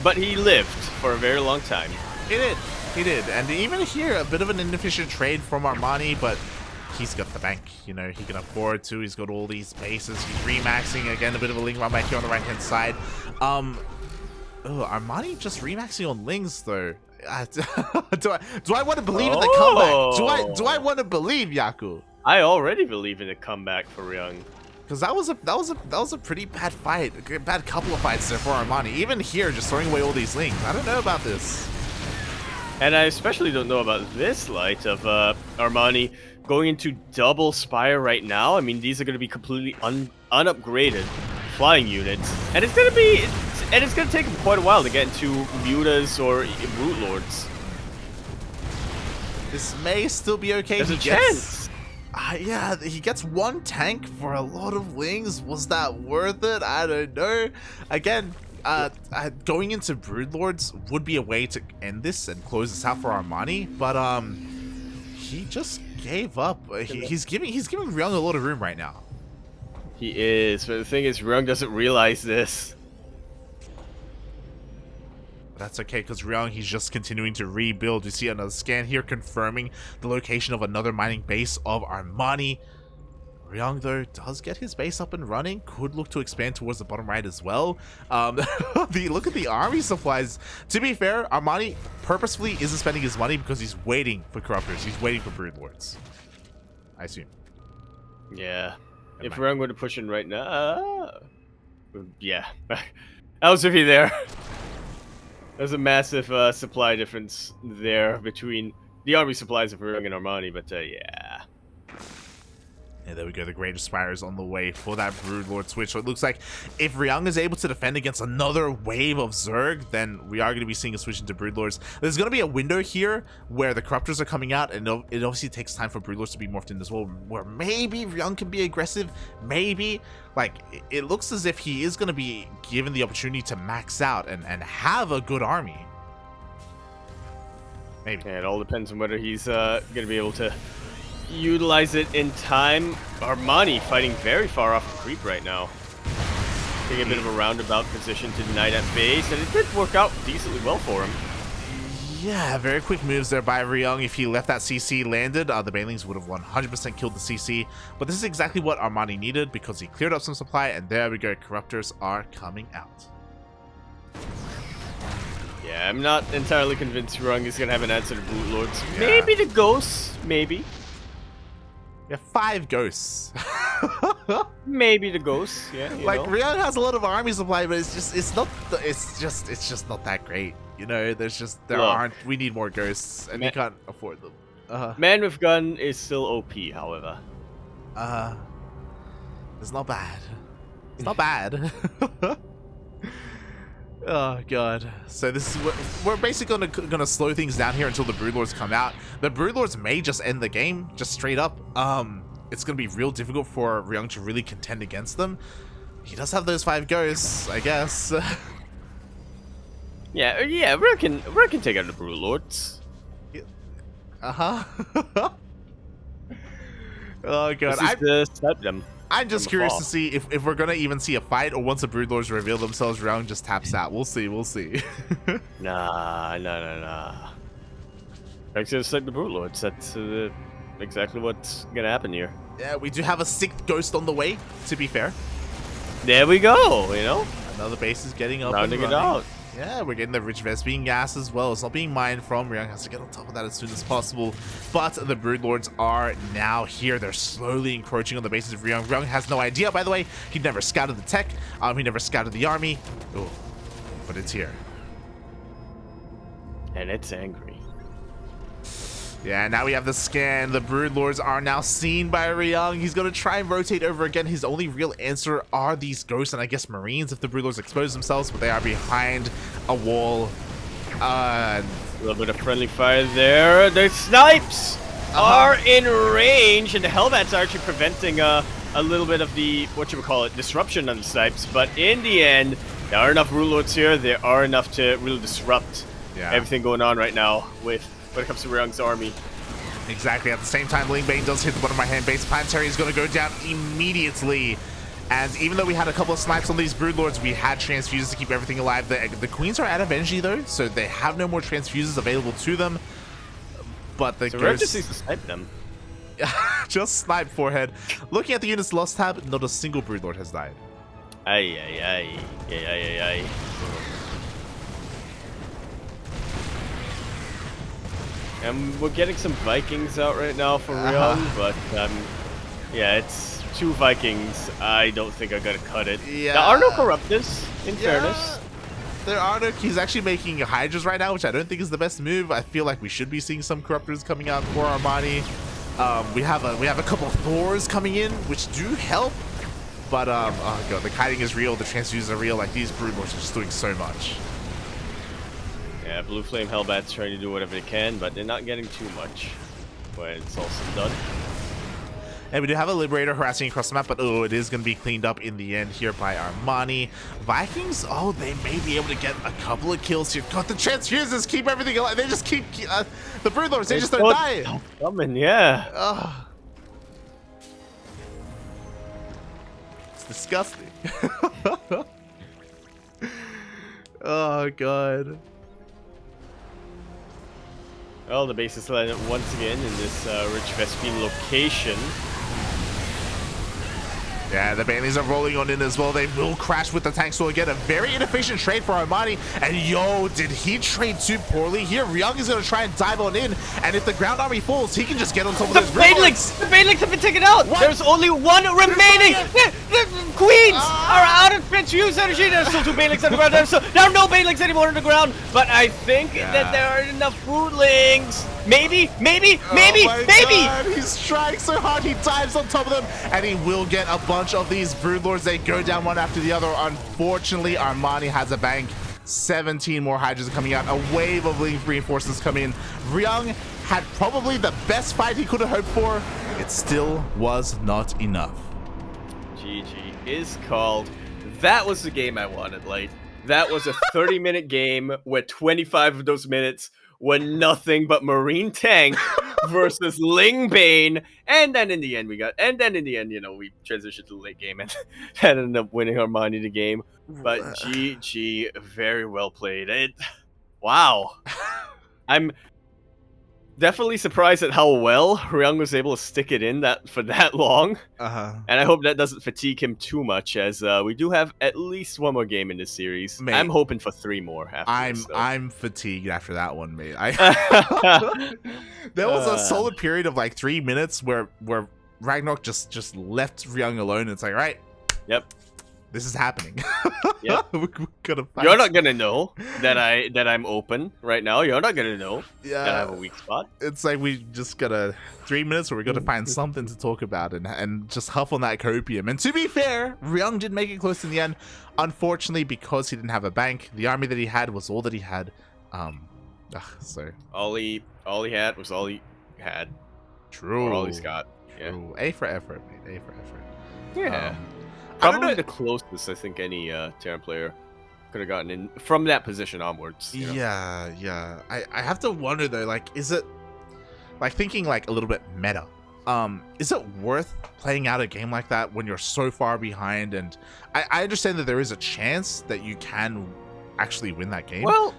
but he lived for a very long time. He did. He did. And even here, a bit of an inefficient trade from Armani, but he's got the bank. You know, he can afford to. He's got all these bases. He's remaxing. Again, a bit of a Ling run back here on the right-hand side. Armani just remaxing on Lings, though. Do I want to believe in the comeback? Do I want to believe, Yaku? I already believe in a comeback for Ryung. Because that was a pretty bad fight, a bad couple of fights there for Armani. Even here, just throwing away all these Lings. I don't know about this. And I especially don't know about this light of Armani going into double Spire right now. I mean, these are going to be completely unupgraded flying units, and it's going to take him quite a while to get into mutas or root lords. This may still be okay. There's a chance. Yeah, he gets one tank for a lot of Lings. Was that worth it? I don't know. Again, going into Broodlords would be a way to end this and close this out for Armani, but he just gave up. He's giving Ryung a lot of room right now. He is, but the thing is, Ryung doesn't realize this. That's okay, because Ryung, he's just continuing to rebuild. You see another scan here confirming the location of another mining base of Armani. Ryung, though, does get his base up and running. Could look to expand towards the bottom right as well. Look at the army supplies. To be fair, Armani purposefully isn't spending his money because he's waiting for Corruptors. He's waiting for Broodlords, I assume. Yeah. If Ryung were to push in right now... yeah. I was with you there. There's a massive supply difference there between the army supplies of Ryung and Armani, but yeah. And there we go, the Greatest Spire is on the way for that Broodlord switch. So it looks like if Ryung is able to defend against another wave of Zerg, then we are going to be seeing a switch into Broodlords. There's going to be a window here where the Corruptors are coming out, and it obviously takes time for Broodlords to be morphed in as well, where maybe Ryung can be aggressive, maybe. Like, it looks as if he is going to be given the opportunity to max out and have a good army. Maybe. Yeah, it all depends on whether he's going to be able to utilize it in time. Armani fighting very far off the creep right now. Taking a bit of a roundabout position to deny that base, and it did work out decently well for him. Yeah, very quick moves there by Ryung. If he left that CC landed, the Banelings would have 100% killed the CC. But this is exactly what Armani needed because he cleared up some supply, and there we go. Corruptors are coming out. Yeah, I'm not entirely convinced Ryung is going to have an answer to Broodlords. Yeah. Maybe the Ghosts, maybe. Yeah, 5 ghosts. Maybe the ghosts. Yeah, like Ryung has a lot of army supply, but it's just not that great. You know, we need more ghosts, and we can't afford them. Man with gun is still OP, however. It's not bad. It's not bad. Oh god. So this is we're basically gonna slow things down here until the Broodlords come out. The Broodlords may just end the game, just straight up. It's gonna be real difficult for Ryung to really contend against them. He does have those 5 ghosts, I guess. yeah, Ryung can take out the Broodlords. Oh god. I'm just curious to see if we're gonna even see a fight, or once the Broodlords reveal themselves, Ryung just taps out. We'll see. Nah. Ryung's gonna select the Broodlords. That's exactly what's gonna happen here. Yeah, we do have a 6th ghost on the way, to be fair. There we go, you know? Another base is getting up Rounding and it running. out. Yeah, we're getting the rich Vespine gas as well. It's not being mined from. Ryung has to get on top of that as soon as possible. But the Broodlords are now here. They're slowly encroaching on the bases of Ryung. Ryung has no idea, by the way. He never scouted the tech. He never scouted the army. Oh, but it's here. And it's angry. Yeah, now we have the scan. The Broodlords are now seen by Ryung. He's going to try and rotate over again. His only real answer are these ghosts and I guess Marines if the Broodlords expose themselves, but they are behind a wall. A little bit of friendly fire there. The snipes are in range, and the Hellbats are actually preventing a little bit of the, disruption on the snipes. But in the end, there are enough Broodlords here. There are enough to really disrupt everything going on right now when it comes to Ryung's army. Exactly. At the same time, Ling Bane does hit the bottom right-hand base. Planetary is going to go down immediately. And even though we had a couple of snipes on these Broodlords, we had transfuses to keep everything alive. The Queens are out of energy, though, so they have no more transfuses available to them. But the Ryung just needs to snipe them. Just snipe forehead. Looking at the units lost tab, not a single Broodlord has died. Ay, ay, ay. Ay, ay, ay, ay. And we're getting some Vikings out right now for Ryung, but yeah, it's 2 Vikings. I don't think I gotta cut it. Yeah. There are no Corruptors, in fairness. There are no. He's actually making Hydras right now, which I don't think is the best move. I feel like we should be seeing some Corruptors coming out for Armani. We have a couple of Thors coming in, which do help. But oh god, the kiting is real. The transfuses are real. Like these Broodlords are just doing so much. Yeah, Blue Flame Hellbats trying to do whatever they can, but they're not getting too much when it's all said and done. And we do have a Liberator harassing across the map, but oh, it is going to be cleaned up in the end here by Armani. Vikings, oh, they may be able to get a couple of kills here. God, the transfuses keep everything alive. They just keep, the Broodlords, they just don't die. Coming, yeah. Oh. It's disgusting. Oh, God. Well, the base is landed once again in this rich Vespine location. Yeah, the Baneys are rolling on in as well. They will crash with the tanks, so again, a very inefficient trade for Armani. And yo, did he trade too poorly here? Ryung is going to try and dive on in, and if the ground army falls, he can just get on top of those Banelings! The Banelings have been taken out! What? There's only one remaining! The Queens are out of transfused energy! There's still 2 Banelings on the ground. There are no Banelings anymore on the ground, but I think that there are enough Broodlings. Maybe! God, he's trying so hard, he dives on top of them, and he will get a bunch of these Broodlords. They go down one after the other. Unfortunately, Armani has a bank. 17 more Hydras are coming out. A wave of reinforcements coming in. Ryung had probably the best fight he could have hoped for. It still was not enough. GG is called. That was the game I wanted, Light. That was a 30-minute game where 25 of those minutes were nothing but Marine Tank versus Ling Bane, and then in the end we transitioned to the late game and ended up winning Armani the game. But GG, very well played. Wow. I'm definitely surprised at how well Ryung was able to stick it in for that long. And I hope that doesn't fatigue him too much, as we do have at least 1 more game in this series. Mate, I'm hoping for 3 more after this, I'm fatigued after that one, mate. There was a solid period of like 3 minutes where Ragnarok just left Ryung alone. It's like, right, yep, this is happening. Yep. You're not gonna know that I'm open right now. You're not gonna know that I have a weak spot. It's like we just got 3 minutes where we got to find something to talk about and just huff on that copium. And to be fair, Ryung did make it close in the end. Unfortunately, because he didn't have a bank, the army that he had was all that he had. So all he had was all he had. True. Or all he's got. True. A for effort, mate. A for effort. Yeah. Probably the closest I think any Terran player could have gotten in from that position onwards. You know? Yeah. I have to wonder though, like, is it like thinking like a little bit meta? Is it worth playing out a game like that when you're so far behind? And I understand that there is a chance that you can actually win that game. Well,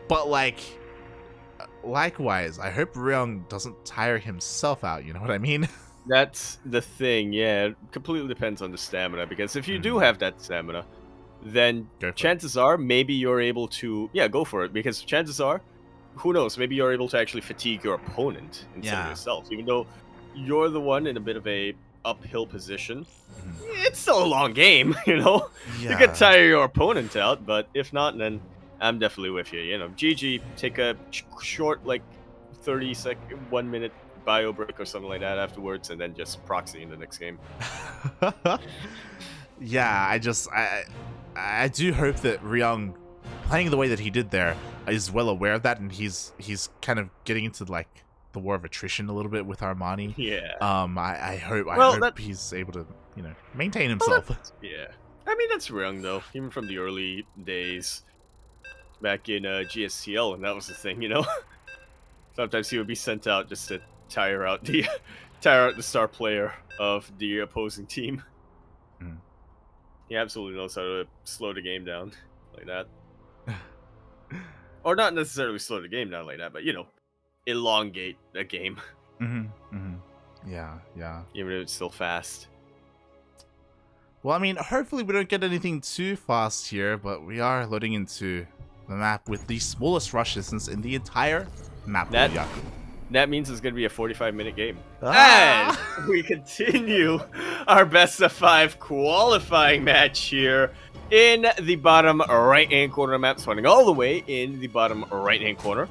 but like, likewise, I hope Ryung doesn't tire himself out. You know what I mean? That's the thing, yeah. It completely depends on the stamina, because if you do have that stamina, then Go for it. chances are maybe you're able to go for it, because chances are, who knows, maybe you're able to actually fatigue your opponent instead of yourself, even though you're the one in a bit of a uphill position. It's still a long game, you know. You can tire your opponent out, but if not, then I'm definitely with you. You know, GG, take a short, like 30-second, 1 minute bio break or something like that afterwards, and then just proxy in the next game. Yeah, I do hope that Ryung, playing the way that he did there, is well aware of that, and he's kind of getting into like the war of attrition a little bit with Armani. Yeah. I hope he's able to, you know, maintain himself. Yeah. I mean, that's Ryung though, even from the early days back in GSTL, and that was the thing, you know. Sometimes he would be sent out just to tire out the star player of the opposing team. He absolutely knows how to slow the game down like that. Or not necessarily slow the game down like that, but, you know, elongate a game. Yeah. Even if it's still fast. Well, I mean, hopefully we don't get anything too fast here, but we are loading into the map with the smallest rush distance in the entire map. That means it's going to be a 45-minute game. As we continue our best-of-5 qualifying match here in the bottom right-hand corner of the map, spawning all the way in the bottom right-hand corner.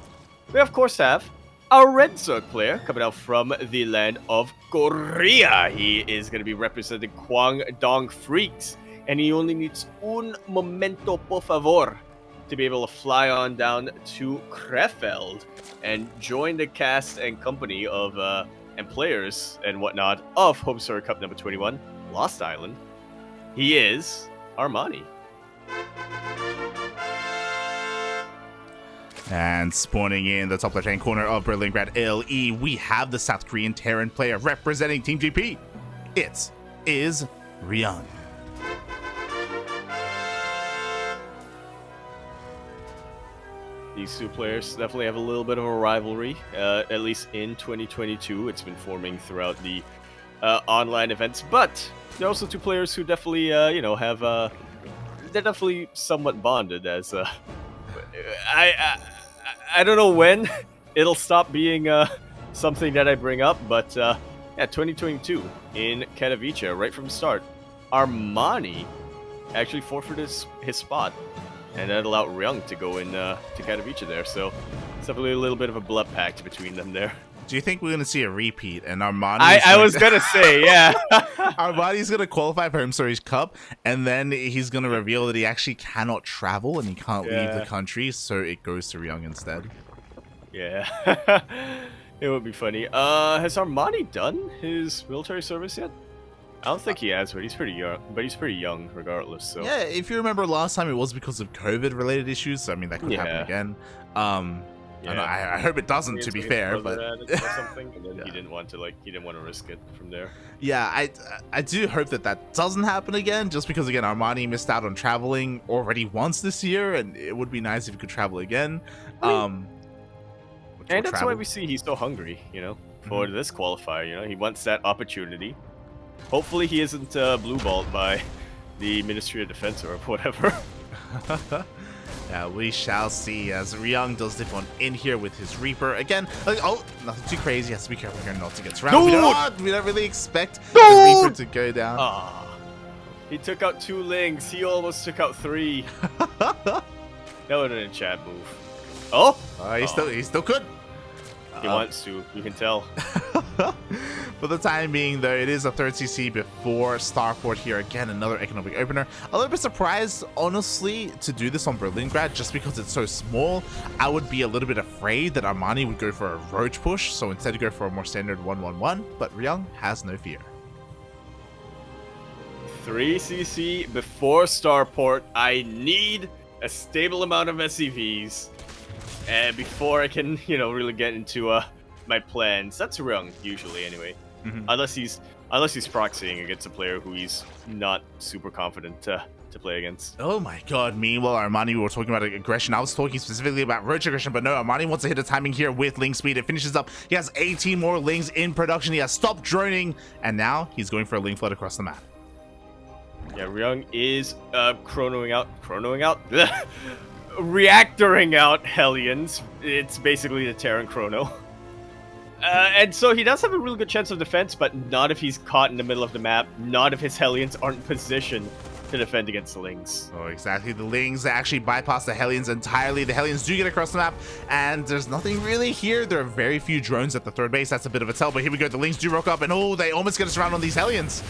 We, of course, have our Red Zerg player coming out from the land of Korea. He is going to be representing Kwangdong Freaks, and he only needs un momento por favor to be able to fly on down to Krefeld and join the cast and company of and players and whatnot of HomeStory Cup number 21, Lost Island. He is Armani. And spawning in the top left-hand corner of Berlingrad LE, we have the South Korean Terran player representing Team GP. It is Ryung. These two players definitely have a little bit of a rivalry, at least in 2022. It's been forming throughout the online events, but they're also two players who definitely, you know, have they're definitely somewhat bonded. As I don't know when it'll stop being something that I bring up, but yeah, 2022 in Katowice, right from the start, Armani actually forfeited his spot. And that allowed Ryung to go in to Katowice there, so it's definitely a little bit of a blood pact between them there. Do you think we're gonna see a repeat? And Armani? I was gonna say, yeah. Armani's gonna qualify for HomeStory Cup, and then he's gonna reveal that he actually cannot travel and he can't leave the country, so it goes to Ryung instead. Yeah, it would be funny. Has Armani done his military service yet? I don't think he has, but he's pretty young. But he's pretty young, regardless. So yeah, if you remember last time, it was because of COVID-related issues. So I mean, that could happen again. I hope it doesn't. To be fair, but something, and then he didn't want to risk it from there. Yeah, I do hope that doesn't happen again. Just because again, Armani missed out on traveling already once this year, and it would be nice if he could travel again. And that's why we see he's so hungry, you know, for this qualifier. You know, he wants that opportunity. Hopefully he isn't blue-balled by the Ministry of Defense or whatever. Yeah, we shall see as Ryung does dip on in here with his Reaper. Again, nothing too crazy. Has to be careful here not to get surrounded. We don't really expect the Reaper to go down. He took out 2 Lings. He almost took out 3. That would have been a chat move. He still could. He wants to. You can tell. For the time being, though, it is a 3rd CC before Starport here. Again, another economic opener. A little bit surprised, honestly, to do this on Berlingrad just because it's so small. I would be a little bit afraid that Armani would go for a roach push, so instead go for a more standard 1-1-1, but Ryung has no fear. 3 CC before Starport. I need a stable amount of SCVs. And before I can, you know, really get into my plans. That's Ryung, usually, anyway. Unless he's proxying against a player who he's not super confident to play against. Oh my god, meanwhile, Armani, we were talking about aggression. I was talking specifically about roach aggression, but no, Armani wants to hit a timing here with Ling speed. It finishes up. He has 18 more Lings in production. He has stopped droning, and now he's going for a Ling flood across the map. Yeah, Ryung is chronoing out, reactoring out Hellions. It's basically the Terran chrono. And so he does have a really good chance of defense, but not if he's caught in the middle of the map, not if his Hellions aren't positioned to defend against the Lings. Oh, exactly. The Lings actually bypass the Hellions entirely. The Hellions do get across the map, and there's nothing really here. There are very few drones at the third base. That's a bit of a tell, but here we go. The Lings do rock up, and oh, they almost get us around on these Hellions.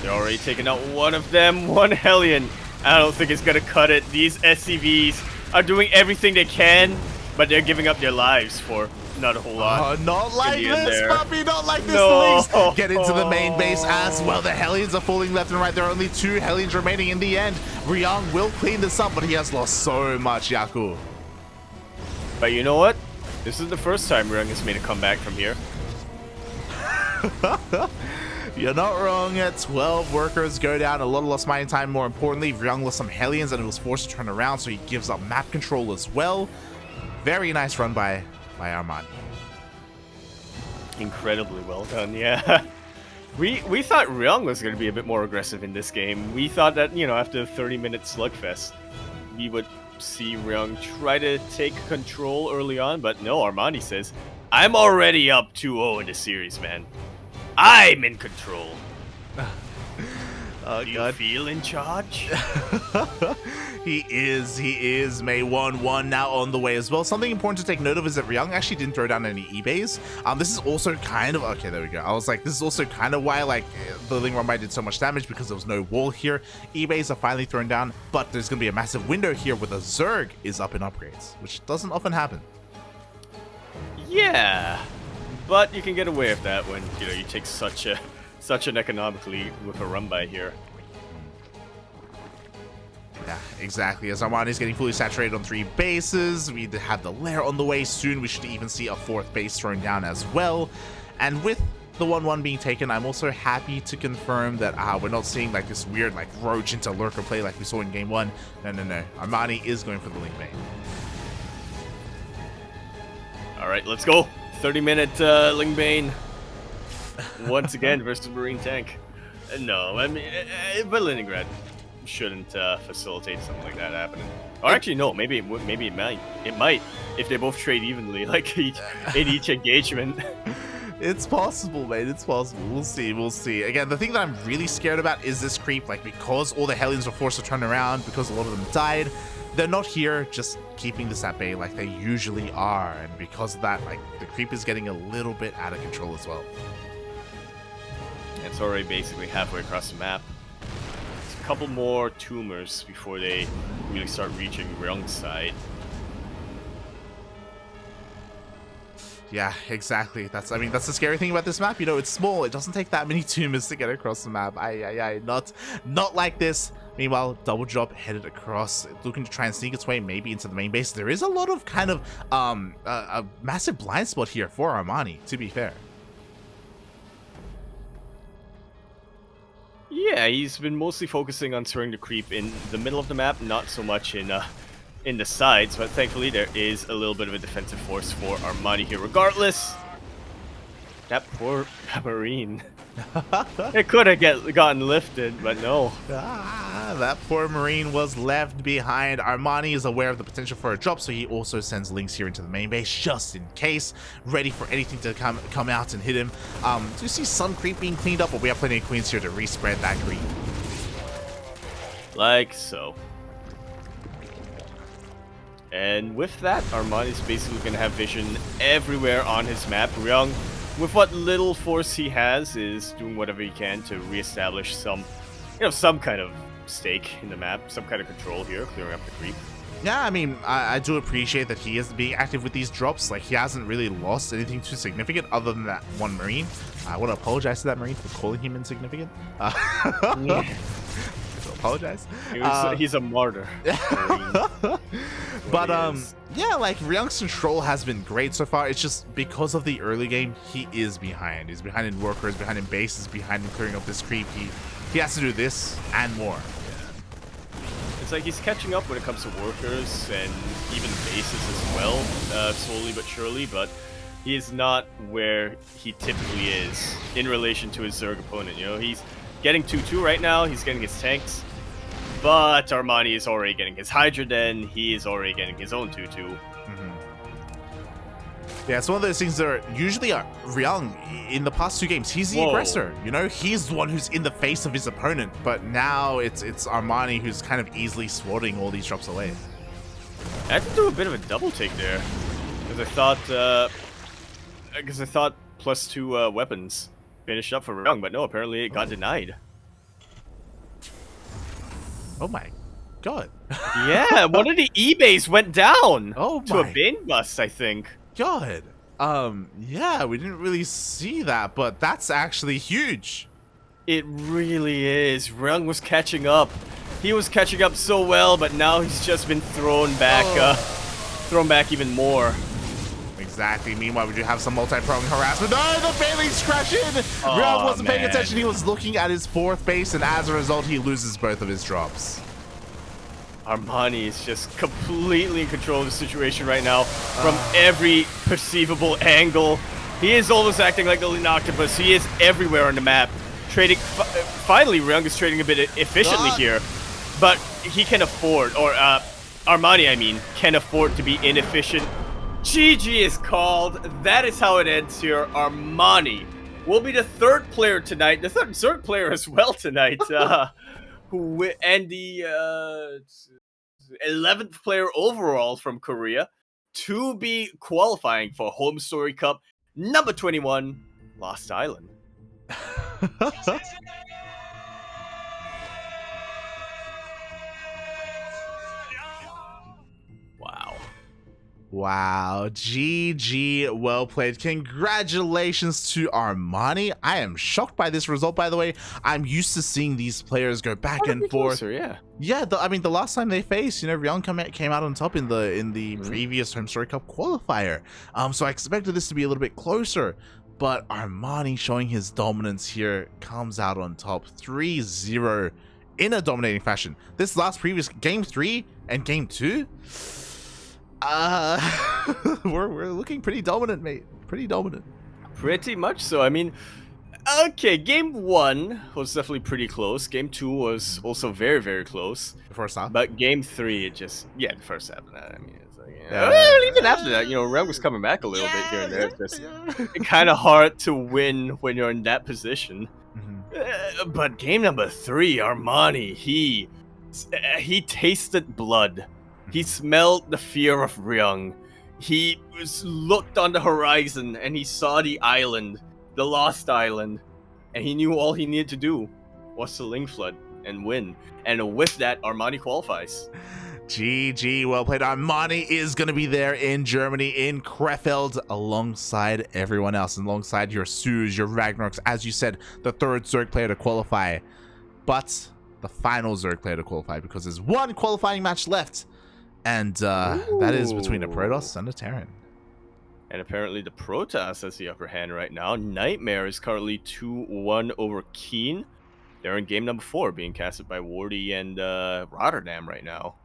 They're already taking out one of them, one Hellion. I don't think it's going to cut it. These SCVs are doing everything they can, but they're giving up their lives for not a whole lot. Oh, not like this, puppy, not like this. No. The Lings get into the main base as well. The Hellions are falling left and right. There are only 2 Hellions remaining in the end. Ryung will clean this up, but he has lost so much, Yaku. But you know what? This is the first time Ryung has made a comeback from here. You're not wrong. 12 workers go down. A lot of lost mining time. More importantly, Ryung lost some Hellions and it was forced to turn around, so he gives up map control as well. Very nice run by Armani. Incredibly well done, yeah. We thought Ryung was going to be a bit more aggressive in this game. We thought that, you know, after a 30-minute slugfest, we would see Ryung try to take control early on, but no, Armani says, I'm already up 2-0 in the series, man. I'm in control. Oh, Do you God. feel in charge? He is. May 1-1 now on the way as well. Something important to take note of is that Ryung actually didn't throw down any eBays. This is also kind of, okay, there we go. I was like, this is also kind of why, like, the Ling Rumbai did so much damage, because there was no wall here. eBays are finally thrown down, but there's going to be a massive window here where the Zerg is up in upgrades, which doesn't often happen. Yeah, but you can get away with that when, you know, you take such an economic lead with a Rumbai here. Yeah, exactly. As Armani's getting fully saturated on 3 bases, we have the lair on the way soon. We should even see a 4th base thrown down as well. And with the 1-1 being taken, I'm also happy to confirm that we're not seeing like this weird like roach into lurker play like we saw in game 1. No. Armani is going for the Ling Bane. All right, let's go. 30-minute Ling Bane once again versus Marine Tank. No, I mean, but Leningrad shouldn't facilitate something like that happening. Or actually, no, maybe it might. It might if they both trade evenly, like in each engagement. It's possible, mate. It's possible. We'll see. Again, the thing that I'm really scared about is this creep. Like, because all the Hellions were forced to turn around, because a lot of them died, they're not here just keeping this at bay like they usually are. And because of that, like, the creep is getting a little bit out of control as well. It's already basically halfway across the map. It's a couple more tumors before they really start reaching Ryung's side. Yeah, exactly. That's the scary thing about this map. You know, it's small. It doesn't take that many tumors to get across the map. Not like this. Meanwhile, double drop headed across, looking to try and sneak its way maybe into the main base. There is a lot of kind of a massive blind spot here for Armani, to be fair. Yeah, he's been mostly focusing on throwing the creep in the middle of the map, not so much in the sides, but thankfully there is a little bit of a defensive force for Armani here regardless. That poor Marine. It could have gotten lifted, but no. That poor Marine was left behind. Armani is aware of the potential for a drop, so he also sends Lynx here into the main base just in case, ready for anything to come out and hit him. Do you see some creep being cleaned up, but we have plenty of queens here to respread that creep. Like so. And with that, Armani's basically going to have vision everywhere on his map. Ryung, with what little force he has, is doing whatever he can to reestablish some kind of stake in the map, some kind of control here, clearing up the creep. Yeah, I mean, I do appreciate that he is being active with these drops. Like, he hasn't really lost anything too significant other than that one Marine. I want to apologize to that Marine for calling him insignificant. Yeah. Apologize. He's a martyr. But yeah, like, Ryung's control has been great so far. It's just because of the early game, he is behind. He's behind in workers, behind in bases, behind in clearing up this creep. He has to do this and more. Yeah. It's like he's catching up when it comes to workers and even bases as well, slowly but surely, but he is not where he typically is in relation to his Zerg opponent. You know, he's getting 2-2 right now. He's getting his tanks. But Armani is already getting his Hydra Den. He is already getting his own 2-2. Yeah, it's one of those things that usually Ryung, in the past 2 games, he's the aggressor. You know, he's the one who's in the face of his opponent. But now it's Armani who's kind of easily swatting all these drops away. I had to do a bit of a double take there, because I thought +2 weapons finished up for Ryung, but no, apparently it got denied. Oh my god! Yeah, one of the eBays went down. Oh to a my Bane bust, I think. God. Yeah, we didn't really see that, but that's actually huge. It really is. Ryung was catching up. He was catching up so well, but now he's just been thrown back even more. Exactly. Meanwhile, we do have some multi-pronged harassment. No, the Bailey's crashing! Ryung wasn't paying attention. He was looking at his 4th base, and as a result, he loses both of his drops. Armani is just completely in control of the situation right now from every perceivable angle. He is almost acting like a Lean Octopus. He is everywhere on the map. Trading. Finally, Ryung is trading a bit efficiently here, but he can afford, or Armani, I mean, can afford to be inefficient. GG is called. That is how it ends here. Armani will be the 3rd player tonight, the third player as well tonight, and the 11th player overall from Korea to be qualifying for HomeStory Cup number 21, Lost Island. Wow. Wow, GG, well played. Congratulations to Armani. I am shocked by this result, by the way. I'm used to seeing these players go back and forth. Closer, yeah. Yeah, I mean, the last time they faced, you know, Ryung came out on top in the previous HomeStory Cup qualifier. So I expected this to be a little bit closer. But Armani showing his dominance here comes out on top 3-0 in a dominating fashion. This previous game 3 and game 2, we're looking pretty dominant, mate. Pretty dominant. Pretty much so. I mean, okay, game 1 was definitely pretty close. Game 2 was also very, very close. The first half? But game 3, it just, the first half of that, I mean, it's like, well, even after that, you know, Ryung was coming back a little bit here and there. It's just kind of hard to win when you're in that position. But game number 3, Armani, he tasted blood. He smelled the fear of Ryung. He looked on the horizon and he saw the island, the Lost Island, and he knew all he needed to do was to Link Flood and win. And with that, Armani qualifies. GG, well played. Armani is going to be there in Germany, in Krefeld, alongside everyone else, alongside your Sues, your Ragnaroks, as you said, the 3rd Zerg player to qualify, but the final Zerg player to qualify, because there's one qualifying match left, and that is between a Protoss and a Terran. And apparently the Protoss has the upper hand right now. Nightmare is currently 2-1 over Keen. They're in game number 4, being casted by Wardy and Rotterdam right now.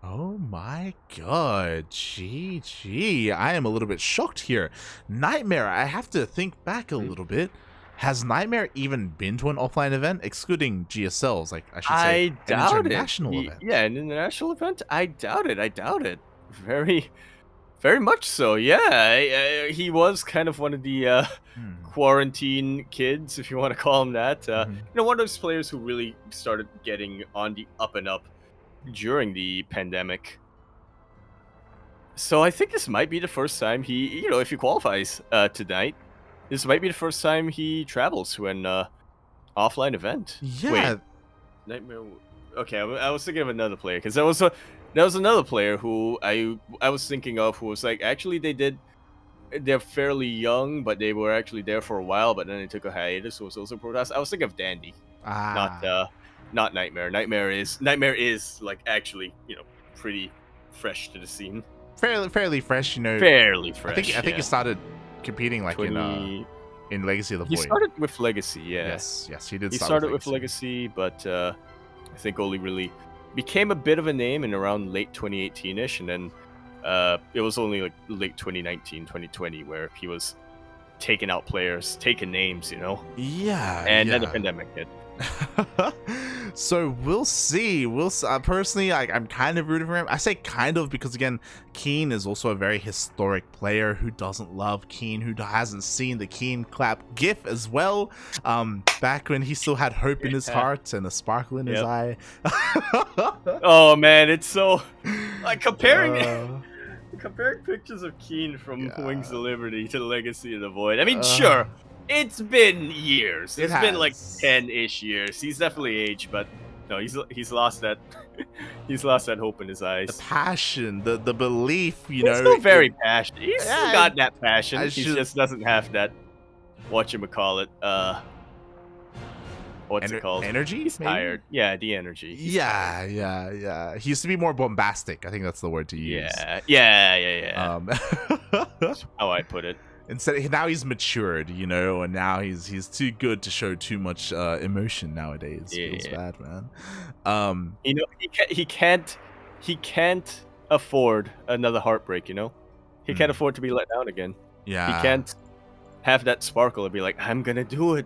Oh my god, GG. I am a little bit shocked here. Nightmare, I have to think back a little bit. Has Nightmare even been to an offline event, excluding GSLs? Like, I should say, I doubt an international event. Yeah, an international event? I doubt it. I doubt it. Very, very much so. Yeah, he was kind of one of the quarantine kids, if you want to call him that. You know, one of those players who really started getting on the up and up during the pandemic. So I think this might be the first time he, you know, if he qualifies tonight, this might be the first time he travels to an offline event. Yeah. Wait, Nightmare. Okay, I was thinking of another player, because there was another player who I was thinking of, who was like, actually they're fairly young, but they were actually there for a while, but then they took a hiatus, so it was also Protoss. I was thinking of Dandy, not Nightmare. Nightmare is like actually, you know, pretty fresh to the scene. Fairly fresh, you know. Fairly fresh. I think he started competing like in Legacy of the Void. He started with Legacy, yeah. Yes, he did. He started with Legacy, but I think only really became a bit of a name in around late 2018ish, and then it was only like late 2019, 2020 where he was taking out players, taking names, you know. Yeah, And yeah. then the pandemic hit. So we'll see. Personally, I'm kind of rooting for him. I say kind of because again, Keen is also a very historic player. Who doesn't love Keen? Who hasn't seen the Keen clap gif as well? Back when he still had hope in his heart and a sparkle in his eye. Oh man, it's so like comparing pictures of Keen from Wings of Liberty to Legacy of the Void. I mean, sure. It's been years. It's been like 10-ish years. He's definitely aged, but no, he's lost that he's lost that hope in his eyes. The passion, the belief, you He's know. still very passionate. He's still got that passion. He just doesn't have that whatchamacallit, what's it called? Energy? He's tired. Yeah, the energy. Yeah. He used to be more bombastic. I think that's the word to use. Yeah. That's how I put it. Instead, now he's matured, you know, and now he's too good to show too much emotion nowadays. Feels bad, man. You know, he can't afford another heartbreak. You know, he can't afford to be let down again. Yeah, he can't have that sparkle and be like, I'm gonna do it,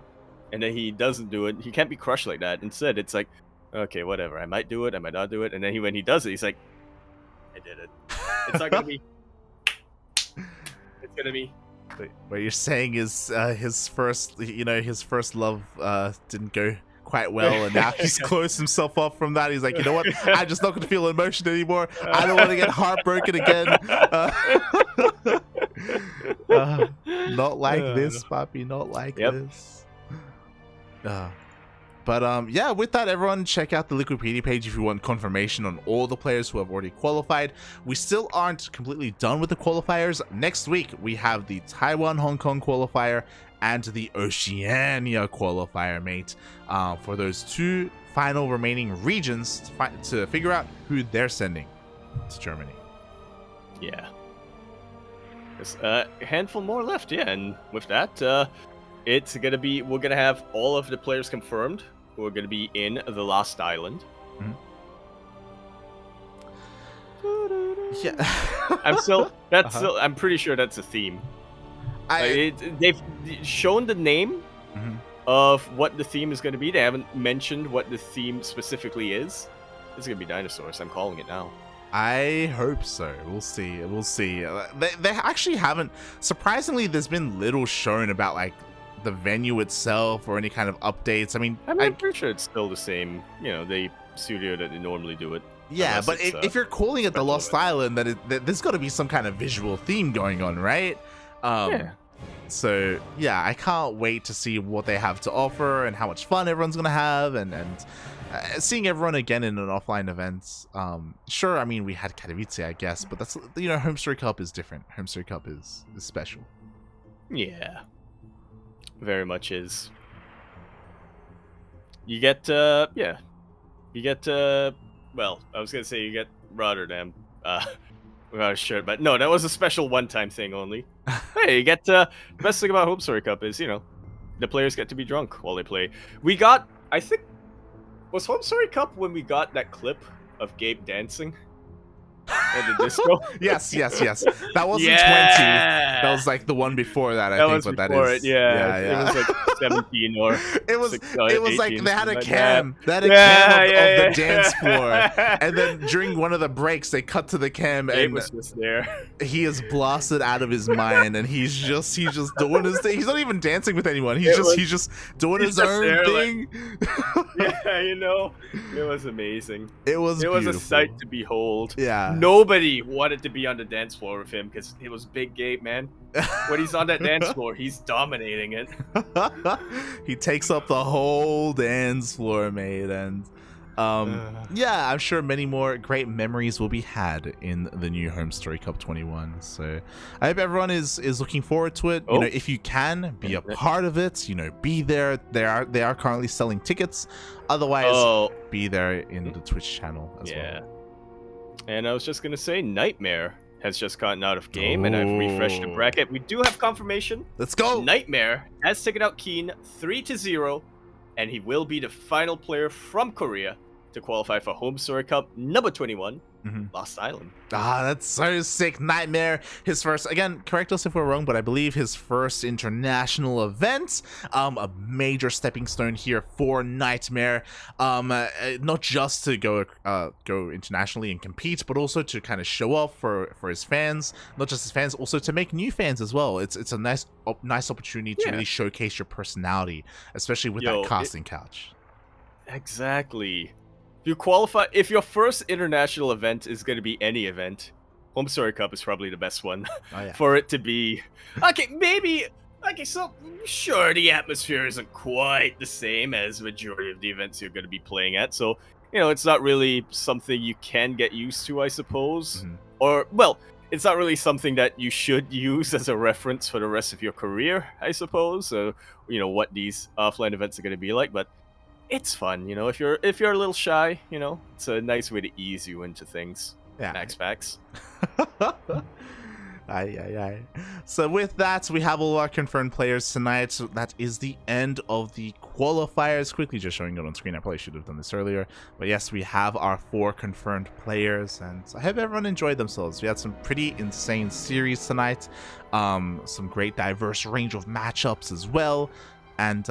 and then he doesn't do it. He can't be crushed like that. Instead, it's like, okay, whatever. I might do it. I might not do it. And then when he does it, he's like, I did it. It's not gonna be. It's gonna be. What you're saying is his first love didn't go quite well, and now he's closed himself off from that. He's like, you know what? I'm just not going to feel emotion anymore. I don't want to get heartbroken again. Not like this, papi. Not like this. But yeah, with that, everyone, check out the Liquipedia page if you want confirmation on all the players who have already qualified. We still aren't completely done with the qualifiers. Next week, we have the Taiwan-Hong Kong qualifier and the Oceania qualifier, mate, for those two final remaining regions to figure out who they're sending to Germany. Yeah. There's a handful more left, yeah, and with that, it's gonna be, we're gonna have all of the players confirmed who are gonna be in the Lost Island. Yeah. I'm pretty sure that's a theme. They've shown the name of what the theme is gonna be. They haven't mentioned what the theme specifically is. It's gonna be dinosaurs. I'm calling it now. I hope so. We'll see. We'll see. They actually haven't. Surprisingly, there's been little shown about like the venue itself or any kind of updates. I mean, I'm pretty sure it's still the same. You know, the studio that they normally do it. Yeah, but if you're calling it the Lost Island, then there's got to be some kind of visual theme going on, right? Yeah. So yeah, I can't wait to see what they have to offer and how much fun everyone's gonna have, and seeing everyone again in an offline event. Sure, I mean we had Katowice, I guess, but that's, you know, HomeStory Cup is different. HomeStory Cup is special. Yeah, very much is. You get well, I was gonna say you get Rotterdam without a shirt, but no, that was a special one-time thing only. Hey, you get the best thing about HomeStory Cup is, you know, the players get to be drunk while they play. We got, I think, was HomeStory Cup when we got that clip of Gabe dancing at the disco? Yes. That wasn't 20. That was like the one before that, I think. But that is, yeah. It was like 17 or it was 18, like they had a like cam. that. They had a cam of the dance floor, and then during one of the breaks, they cut to the cam, Gabe and was just there. He is blasted out of his mind, and he's just doing his thing. He's not even dancing with anyone. He's just doing his own thing. Like, yeah, you know, it was amazing. It was a sight to behold. Yeah. Nobody wanted to be on the dance floor with him because it was Big Gabe, man. When he's on that dance floor, he's dominating it. He takes up the whole dance floor, mate, and yeah, I'm sure many more great memories will be had in the new HomeStory Cup 21. So I hope everyone is looking forward to it. You know, if you can be a part of it, you know, be there. They are currently selling tickets. Otherwise, be there in the Twitch channel as well. And I was just gonna say, Nightmare has just gotten out of game, and I've refreshed the bracket. We do have confirmation. Let's go. Nightmare has taken out Keen 3-0, and he will be the final player from Korea to qualify for HomeStory Cup number 21 Lost Island. Ah, that's so sick. Nightmare, his first, again, correct us if we're wrong, but I believe his first international event. A major stepping stone here for Nightmare. Not just to go internationally and compete, but also to kind of show off for his fans. Not just his fans, also to make new fans as well. It's a nice opportunity to really showcase your personality, especially with that casting couch. Exactly. You qualify if your first international event is going to be any event. HomeStory Cup is probably the best one for it to be. Okay, maybe. Okay, so sure, the atmosphere isn't quite the same as majority of the events you're going to be playing at. So it's not really something you can get used to, I suppose. Or well, it's not really something that you should use as a reference for the rest of your career, I suppose. So what these offline events are going to be like, but. It's fun, if you're a little shy, it's a nice way to ease you into things. Yeah. Max packs. Aye. So with that, we have all our confirmed players tonight. So that is the end of the qualifiers. Quickly just showing it on screen. I probably should have done this earlier. But yes, we have our 4 confirmed players. And I hope everyone enjoyed themselves. We had some pretty insane series tonight. Some great diverse range of matchups as well. And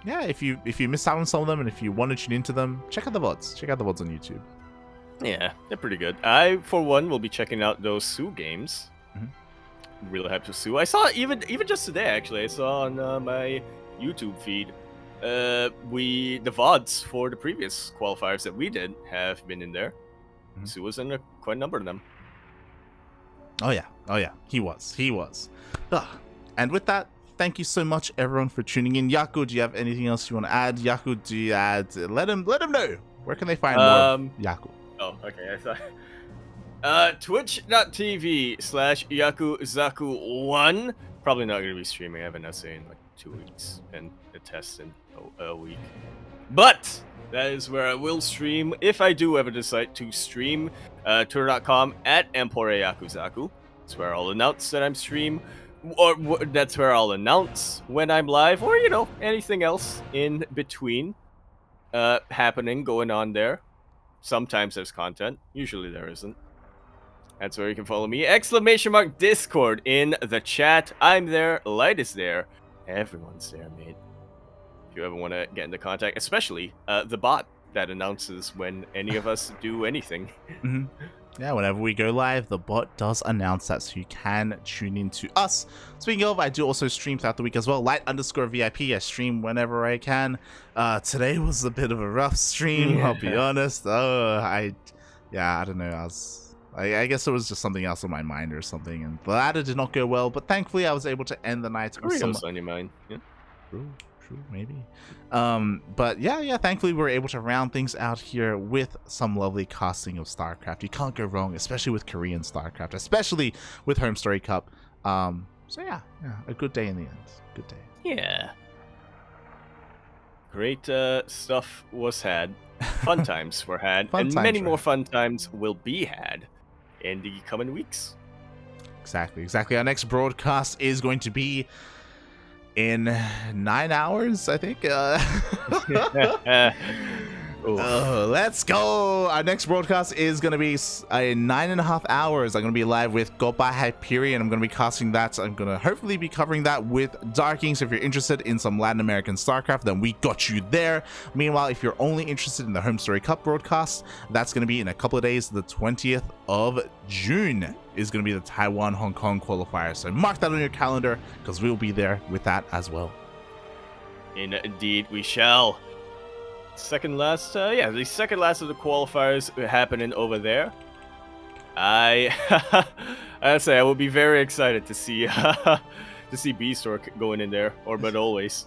yeah, if you missed out on some of them and if you want to tune into them, check out the VODs. Check out the VODs on YouTube. Yeah, they're pretty good. I, for one, will be checking out those Sue games. Really hyped for Sue. I saw even just today, actually. I saw on my YouTube feed, the VODs for the previous qualifiers that we did have been in there. Sue was in quite a number of them. Oh yeah, he was. Ugh. And with that, thank you so much, everyone, for tuning in. Yaku, do you have anything else you want to add? Yaku, do you add? Let him know. Where can they find more of Yaku? Oh, okay. I thought. Twitch.tv/Yakuzaku1. Probably not going to be streaming. I have an essay in like 2 weeks and a test in a week. But that is where I will stream if I do ever decide to stream. Twitter.com @EmporeYakuzaku. That's where I'll announce that I'm stream. Or that's where I'll announce when I'm live, or anything else in between happening, going on there. Sometimes there's content, usually there isn't. That's where you can follow me. !Discord in the chat. I'm there, Light is there, everyone's there, mate. If you ever want to get into contact, especially the bot that announces when any of us do anything. Yeah, whenever we go live, the bot does announce that, so you can tune in to us. Speaking of, I do also stream throughout the week as well. Light_VIP. I stream whenever I can. Today was a bit of a rough stream, I'll be honest. I don't know. I guess it was just something else on my mind or something, and the ladder did not go well. But thankfully, I was able to end the night with some. on your mind. Yeah. True, maybe. But yeah, thankfully we were able to round things out here with some lovely casting of StarCraft. You can't go wrong, especially with Korean StarCraft, especially with HomeStory Cup. So yeah, a good day in the end. Good day. Yeah. Great stuff was had. Fun times were had. And many more fun times will be had in the coming weeks. Exactly. Our next broadcast is going to be in 9 hours, I think. Let's go. Our next broadcast is going to be 9.5 hours. I'm going to be live with Gopa Hyperion. I'm going to be casting that. I'm going to hopefully be covering that with Ducklings. If you're interested in some Latin American StarCraft, then we got you there. Meanwhile, if you're only interested in the HomeStory Cup broadcast, that's going to be in a couple of days. The 20th of June is going to be the Taiwan-Hong Kong qualifier. So mark that on your calendar, because we'll be there with that as well. Indeed, we shall. The second last of the qualifiers happening over there. I say I will be very excited to see Beastor going in there, or but always.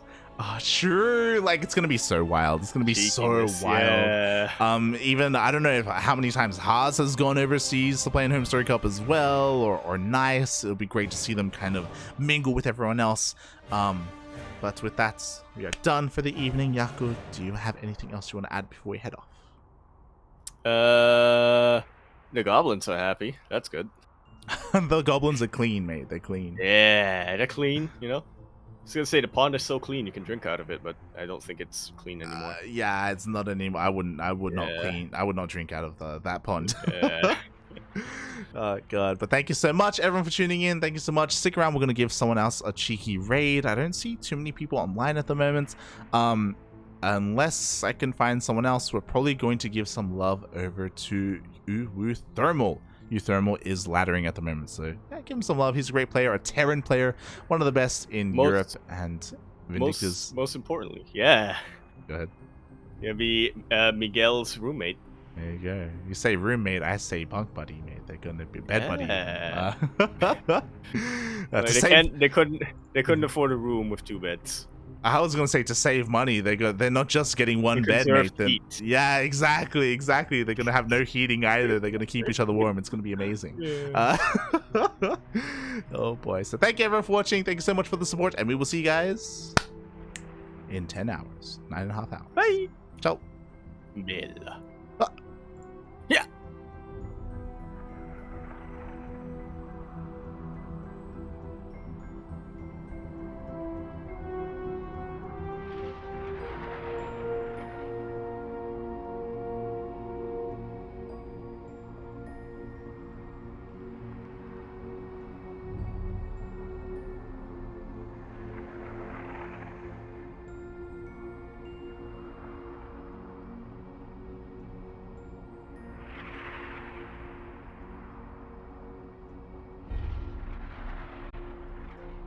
Sure, like it's gonna be so wild. It's gonna be so wild. Yeah. Even I don't know how many times Haas has gone overseas to play in HomeStory Cup as well, or Nice. It'll be great to see them kind of mingle with everyone else. But with that, we are done for the evening. Yaku, do you have anything else you want to add before we head off? The goblins are happy. That's good. The goblins are clean, mate. They're clean. Yeah, they're clean, was gonna say the pond is so clean you can drink out of it, but I don't think it's clean anymore. Yeah, it's not anymore. I would not Yeah. clean. I would not drink out of that pond. Yeah. Oh god, but thank you so much everyone for tuning in. Thank you so much. Stick around, we're gonna give someone else a cheeky raid. I don't see too many people online at the moment. Unless I can find someone else, we're probably going to give some love over to Thermal. Thermal is laddering at the moment, so yeah, give him some love. He's a great player, a Terran player, one of the best in Europe, and Vindictus. Most importantly, yeah. Go ahead. Gonna be Miguel's roommate. There you go. You say roommate, I say bunk buddy, mate. They're gonna be bed Yeah. buddy. They couldn't afford a room with 2 beds. I was gonna say to save money, they're not just getting one bed, mate. Yeah, exactly. They're gonna have no heating either. They're gonna keep each other warm. It's gonna be amazing. Yeah. Oh boy. So thank you everyone for watching. Thank you so much for the support, and we will see you guys in 10 hours, 9.5 hours. Bye. Ciao. Bella.